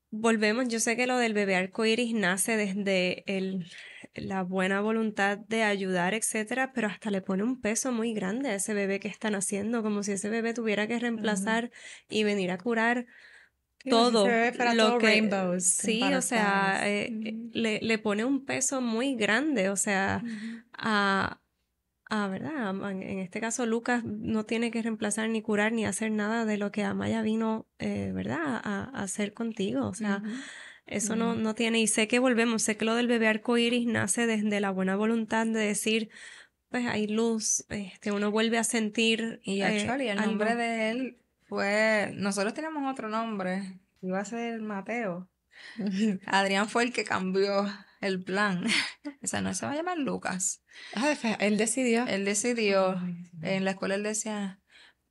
volvemos, yo sé que lo del bebé arcoíris nace desde la buena voluntad de ayudar, etcétera, pero hasta le pone un peso muy grande a ese bebé que están haciendo, como si ese bebé tuviera que reemplazar y venir a curar Como si se todo ve fuera lo todo que rainbows and sí, o sea, butterflies. le pone un peso muy grande, o sea, a, ¿verdad? En este caso, Lucas no tiene que reemplazar ni curar ni hacer nada de lo que Amaya vino, ¿verdad? A hacer contigo, o sea, eso no tiene, y sé que volvemos, sé que lo del bebé arcoíris nace desde la buena voluntad de decir, pues hay luz, uno vuelve a sentir Y actually, el nombre algo. de él nosotros teníamos otro nombre, iba a ser Mateo. Adrián fue el que cambió el plan. O sea, no se va a llamar Lucas. Él decidió. Él decidió, en la escuela él decía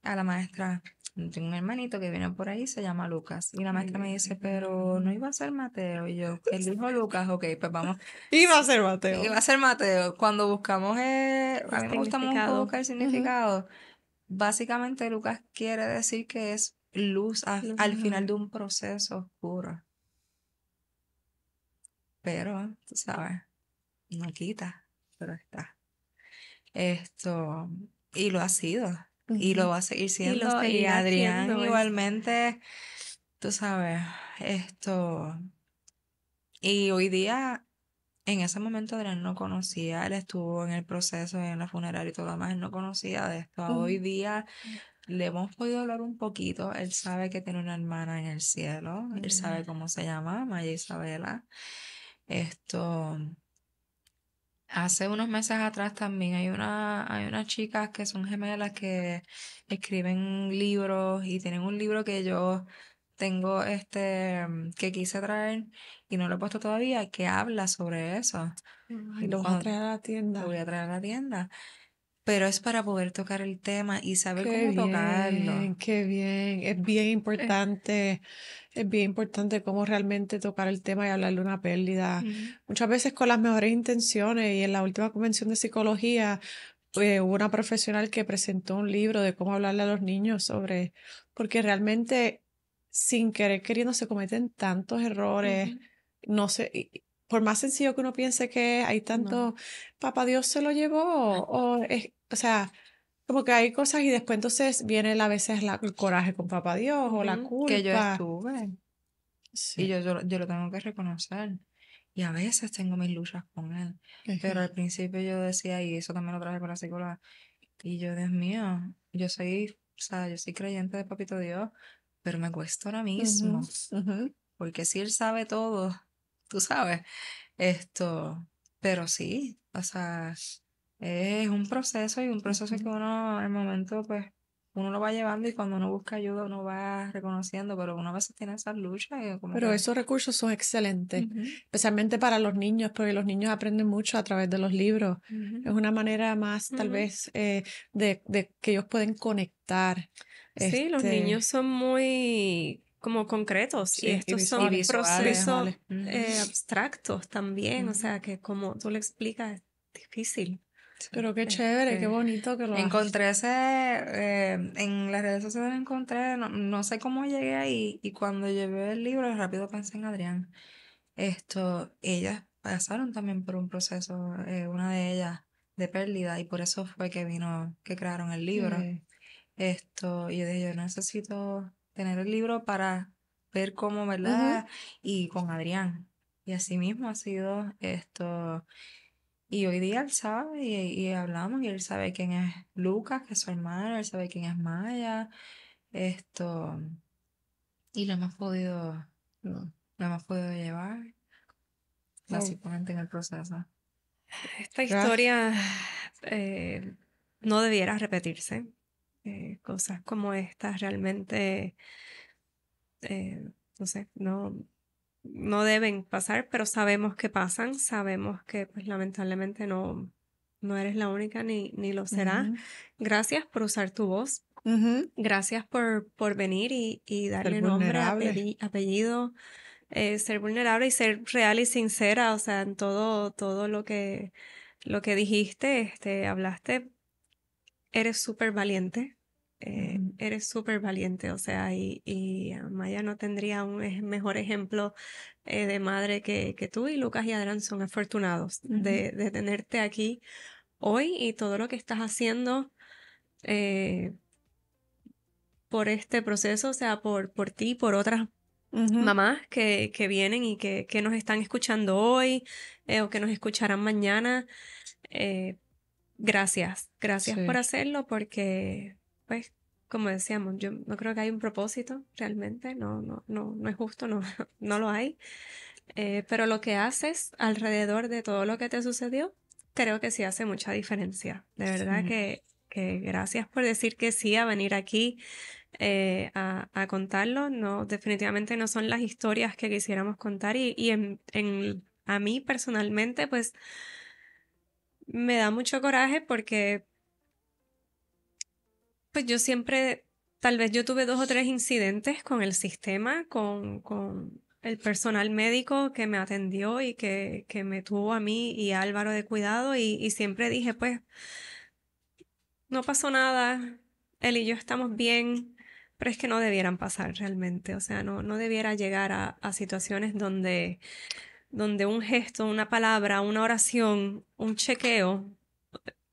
a la maestra, tengo un hermanito que viene por ahí, se llama Lucas. Y la maestra me dice, pero no iba a ser Mateo. Y yo, él dijo Lucas, ok, pues vamos. Iba a ser Mateo. Iba a ser Mateo. Cuando buscamos, a mí me gusta mucho buscar el significado. Básicamente Lucas quiere decir que es luz al final de un proceso oscuro. Pero, tú sabes, no quita, pero está. Esto, y lo ha sido, y lo va a seguir Y lo siendo, y seguirá Adrián haciendo. igualmente, tú sabes, y hoy día, en ese momento Adrián no conocía, él estuvo en el proceso, en la funeraria y todo lo demás, él no conocía de esto. Hoy día le hemos podido hablar un poquito, él sabe que tiene una hermana en el cielo, él sabe cómo se llama, Maya Isabela. Esto, Hace unos meses atrás también hay unas chicas que son gemelas que escriben libros y tienen un libro que yo tengo que quise traer y no lo he puesto todavía, que habla sobre eso. Y lo vas a traer a la tienda. Lo voy a traer a la tienda. Pero es para poder tocar el tema y saber Qué cómo bien, tocarlo. qué bien. Es bien importante cómo realmente tocar el tema y hablar de una pérdida. Muchas veces con las mejores intenciones, y en la última convención de psicología hubo una profesional que presentó un libro de cómo hablarle a los niños sobre, porque realmente sin querer queriendo se cometen tantos errores, no sé, por más sencillo que uno piense que hay tanto, papá Dios se lo llevó, o sea, como que hay cosas y después entonces viene a veces el coraje con papá Dios o la Que yo culpa. estuve. Y Sí. yo lo tengo que reconocer. Y a veces tengo mis luchas con él. Pero al principio yo decía, y eso también lo traje con la psicóloga, y yo, Dios mío, yo soy creyente de Papito Dios, pero me cuesta ahora mismo. Porque si él sabe todo, tú sabes, pero sí, o sea, es un proceso y un proceso que uno, al momento, pues, uno lo va llevando y cuando uno busca ayuda, uno va reconociendo, pero uno a veces tiene esas luchas y como Pero que... esos recursos son excelentes, Ujú, especialmente para los niños, porque los niños aprenden mucho a través de los libros. Es ujú. una manera más, tal vez, de que ellos pueden conectar. Sí, los niños son muy como concretos y Sí, y estos Y son visuales. visuales. procesos Visuales. abstractos también, o Ujú. sea que como tú le explicas es difícil. Sí. Pero qué chévere, qué Este, bonito que lo hagas. Encontré en las redes sociales encontré, no sé cómo llegué ahí, y cuando llevé el libro, rápido pensé en Adrián. Ellas pasaron también por un proceso, una de ellas, de pérdida, y por eso fue que crearon el libro. Sí. Y yo dije, yo necesito tener el libro para ver cómo, Ujú, ¿verdad? Y con Adrián. Y así mismo ha sido esto. Y hoy día él sabe y hablamos y él sabe quién es Lucas, que es su hermano, él sabe quién es Maya, esto, y no. lo hemos podido llevar Oh, básicamente en el proceso. esta gra- historia no debiera repetirse. Cosas como estas realmente, no sé, no deben pasar, pero sabemos que pasan, sabemos que pues lamentablemente no eres la única ni lo serás. Ujú, Gracias por usar tu voz, ujú. gracias por venir y Ser darle nombre, vulnerable. apellido, ser vulnerable y ser real y sincera, o sea, en todo lo que dijiste, hablaste, eres súper valiente. Ujú, Eres súper valiente, o sea, y Maya no tendría un mejor ejemplo de madre que tú, y Lucas y Adrián son afortunados ujú, de tenerte aquí hoy y todo lo que estás haciendo eh, por este proceso, o sea, por ti, por otras ujú. mamás que vienen y que nos están escuchando hoy o que nos escucharán mañana. Eh, gracias por Sí. hacerlo porque, pues, como decíamos, yo no creo que hay un propósito realmente, no es justo, no, no lo hay. Pero lo que haces alrededor de todo lo que te sucedió, creo que sí hace mucha diferencia. De verdad Sí. que gracias por decir que sí a venir aquí a contarlo. No, definitivamente no son las historias que quisiéramos contar y a mí personalmente, pues me da mucho coraje porque pues yo siempre, tal vez yo tuve 2 o 3 incidentes con el sistema, con el personal médico que me atendió y que me tuvo a mí y a Álvaro de cuidado y siempre dije, pues, no pasó nada, él y yo estamos bien, pero es que no debieran pasar realmente, o sea, no debiera llegar a situaciones donde un gesto, una palabra, una oración, un chequeo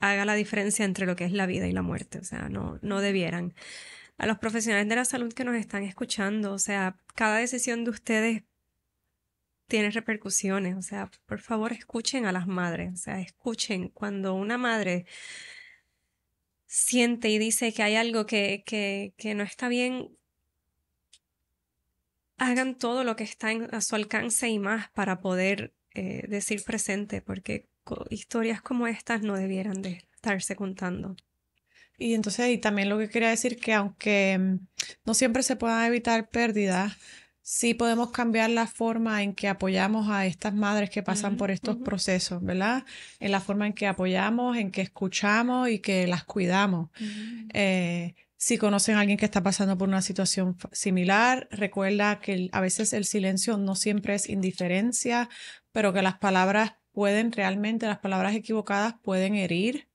haga la diferencia entre lo que es la vida y la muerte, o sea, no debieran. A los profesionales de la salud que nos están escuchando, o sea, cada decisión de ustedes tiene repercusiones, o sea, por favor escuchen a las madres, o sea, escuchen cuando una madre siente y dice que hay algo que no está bien, hagan todo lo que está a su alcance y más para poder decir presente, porque historias como estas no debieran de estarse contando. Y entonces, y también lo que quería decir que aunque no siempre se puedan evitar pérdidas, sí podemos cambiar la forma en que apoyamos a estas madres que pasan por estos procesos, ¿verdad? En la forma en que apoyamos, en que escuchamos y que las cuidamos. Si conocen a alguien que está pasando por una situación similar, recuerda que a veces el silencio no siempre es indiferencia, pero que las palabras las palabras equivocadas pueden herir.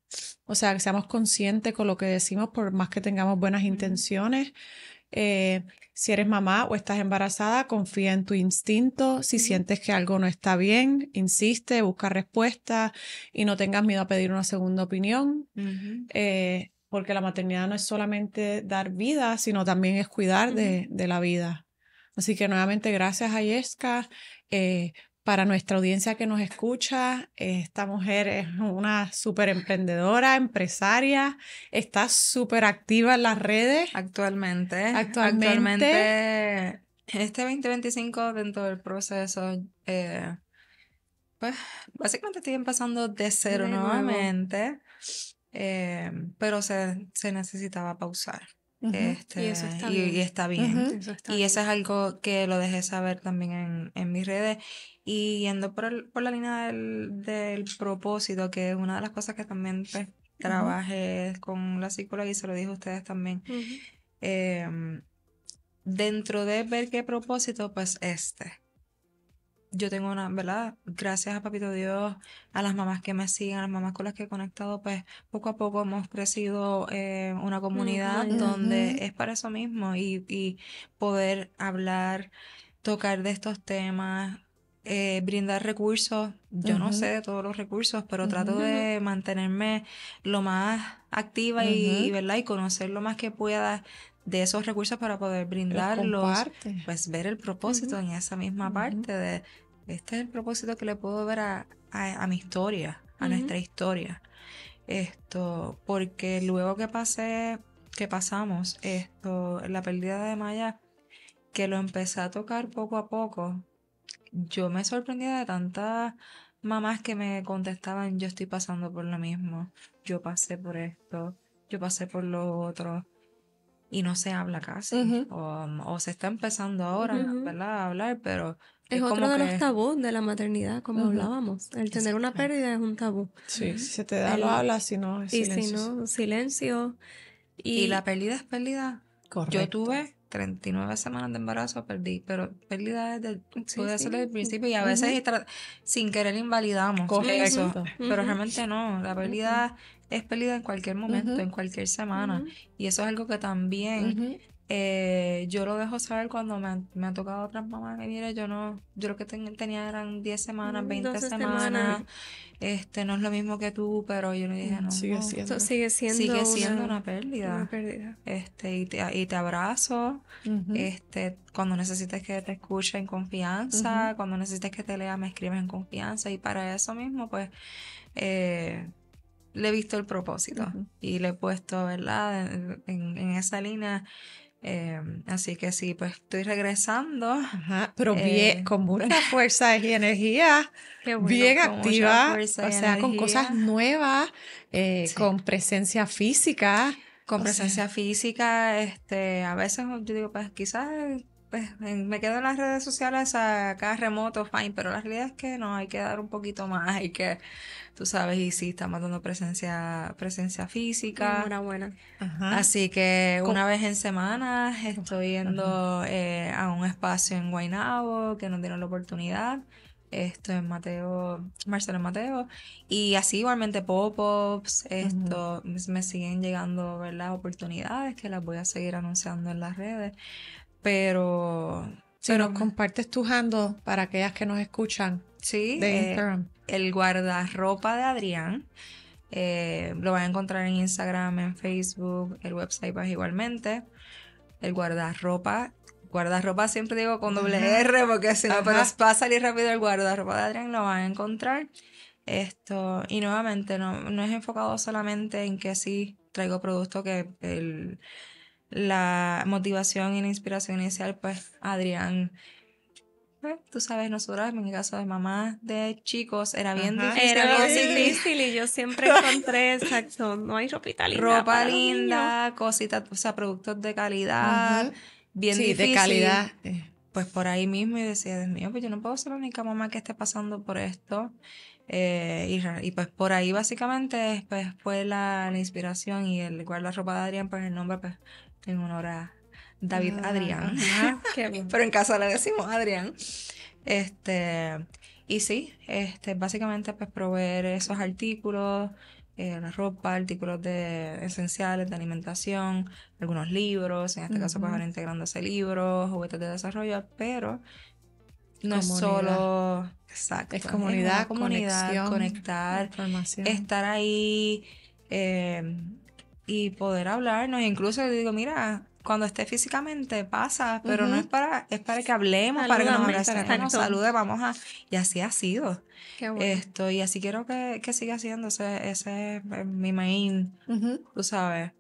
O sea, que seamos conscientes con lo que decimos, por más que tengamos buenas intenciones. Si eres mamá o estás embarazada, confía en tu instinto. Si sientes que algo no está bien, insiste, busca respuestas y no tengas miedo a pedir una segunda opinión. Porque la maternidad no es solamente dar vida, sino también es cuidar de la vida. Así que nuevamente gracias a Yesca. Para nuestra audiencia que nos escucha, esta mujer es una súper emprendedora, empresaria, está súper activa en las redes. Actualmente, este 2025 dentro del proceso, pues básicamente estoy empezando de cero nuevamente, pero se necesitaba pausar. Y eso está y bien. está bien. Eso está Y bien. eso es algo que lo dejé saber también en mis redes. Y yendo por la línea del propósito, que es una de las cosas que también pues, trabajé con la psicóloga y se lo dije a ustedes también. Dentro de ver qué propósito, pues yo tengo una, ¿verdad? Gracias a Papito Dios, a las mamás que me siguen, a las mamás con las que he conectado, pues poco a poco hemos crecido una comunidad donde es para eso mismo y poder hablar, tocar de estos temas, brindar recursos. Yo no sé de todos los recursos, pero trato de mantenerme lo más activa y, ¿verdad? Y conocer lo más que pueda de esos recursos para poder brindarlos, pues ver el propósito en esa misma parte de este es el propósito que le puedo ver a mi historia, a nuestra historia. Porque luego que pasamos la pérdida de Maya, que lo empecé a tocar poco a poco, yo me sorprendía de tantas mamás que me contestaban, yo estoy pasando por lo mismo, yo pasé por esto, yo pasé por lo otro. Y no se habla casi, o se está empezando ahora, ¿verdad? A hablar, pero es otro como de que... los tabús de la maternidad, como hablábamos. El tener una pérdida es un tabú. Sí, si se te da, lo hablas, si no, es Y silencio. si no, silencio. Y la pérdida es pérdida. Correcto. Yo tuve 39 semanas de embarazo, perdí, pero pérdida puede ser desde el principio y a veces sin querer invalidamos eso, pero realmente no, la pérdida es pérdida en cualquier momento, en cualquier semana, y eso es algo que también yo lo dejo saber cuando me ha tocado a otras mamás que mire, yo lo que tenía eran 10 semanas, 20 12 semanas. No es lo mismo que tú, pero yo le dije, no, sigue siendo. Sigue siendo una pérdida. Una pérdida. Y te abrazo, cuando necesites que te escuche en confianza, cuando necesites que te lea, me escribes en confianza, y para eso mismo, pues, le he visto el propósito y le he puesto, ¿verdad? En esa línea. Así que sí, pues estoy regresando. Pero bien, con mucha fuerza y energía, Qué bueno, bien con mucha activa, fuerza y o sea, con energía. cosas nuevas, con presencia física. Con presencia física, a veces yo digo, pues quizás pues, me quedo en las redes sociales acá remoto, fine, pero la realidad es que no, hay que dar un poquito más, hay que, tú sabes, y sí, estamos dando presencia física. Enhorabuena. Así que una vez en semana estoy yendo a un espacio en Guaynabo que nos dieron la oportunidad. Esto en Marcelo Mateo, y así igualmente pop-ups, me siguen llegando, ¿verdad? Oportunidades que las voy a seguir anunciando en las redes, pero compartes tu handle para aquellas que nos escuchan. Sí, de Instagram. El guardarropa de Adrián. Lo van a encontrar en Instagram, en Facebook, el website pues igualmente. El guardarropa siempre digo con doble R porque si no, pero va a salir rápido. El guardarropa de Adrián lo van a encontrar. Y nuevamente no es enfocado solamente en que sí traigo producto, que la motivación y la inspiración inicial, pues Adrián pues, tú sabes, nosotros, en mi caso de mamá de chicos, era bien Ajá. difícil. Era bien conseguir difícil y yo siempre encontré, exacto, no hay ropita linda ropa para los niños. linda, cositas, o sea, productos de calidad, Ujú. bien Sí, difícil. de calidad. Pues por ahí mismo y decía, Dios mío, pues yo no puedo ser la única mamá que esté pasando por esto. Y pues por ahí básicamente pues fue la inspiración y el guardarropa de Adrián, pues el nombre pues en honor a David Adrián. Ajá, qué bueno. Pero en casa le decimos Adrián. Y sí, básicamente pues proveer esos artículos, la ropa, artículos esenciales de alimentación, algunos libros, en este caso pues ahora integrándose libros, juguetes de desarrollo, pero no es solo, exacto, Es comunidad, una comunidad, conexión, conectar, información. estar ahí y poder hablarnos. Incluso le digo, mira, cuando esté físicamente pasa, pero no es es para que hablemos, para que nos Salúdame, abracemos, nos exacto. salude, y así ha sido. Qué bueno. Y así quiero que siga siendo, ese es mi main, tú sabes,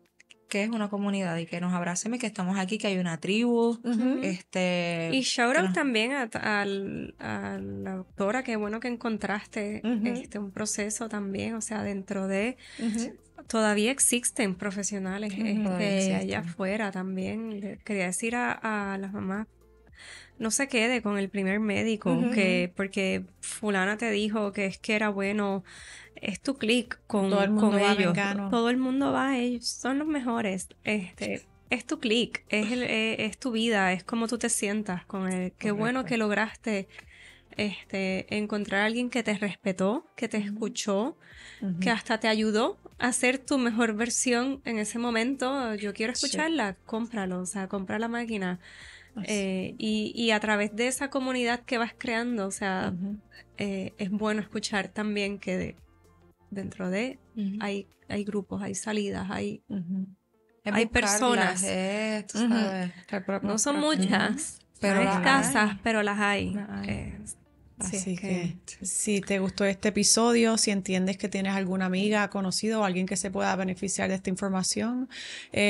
que es una comunidad y que nos abracemos y que estamos aquí, que hay una tribu. Y shout out también a la doctora, qué bueno que encontraste un proceso también, o sea, dentro de... Todavía existen profesionales allá afuera también. Le quería decir a las mamás, no se quede con el primer médico, que porque fulana te dijo que es que era bueno, es tu clic con ellos. Todo el mundo va, ellos son los mejores. Es tu clic, es tu vida, es como tú te sientas con él. Qué bueno que lograste encontrar a alguien que te respetó, que te escuchó, que hasta te ayudó a ser tu mejor versión en ese momento. Yo quiero escucharla, cómpralo, o sea, compra la máquina. Y a través de esa comunidad que vas creando, o sea, es bueno escuchar también que dentro de hay grupos, hay salidas, hay personas. Tú sabes. No son muchas, pero hay las escasas, hay. pero las hay. Así que si te gustó este episodio, si entiendes que tienes alguna amiga, conocido o alguien que se pueda beneficiar de esta información,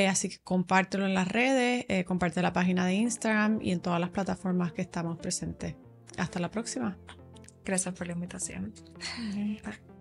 así que compártelo en las redes, comparte la página de Instagram y en todas las plataformas que estamos presentes. Hasta la próxima. Gracias por la invitación. Bye.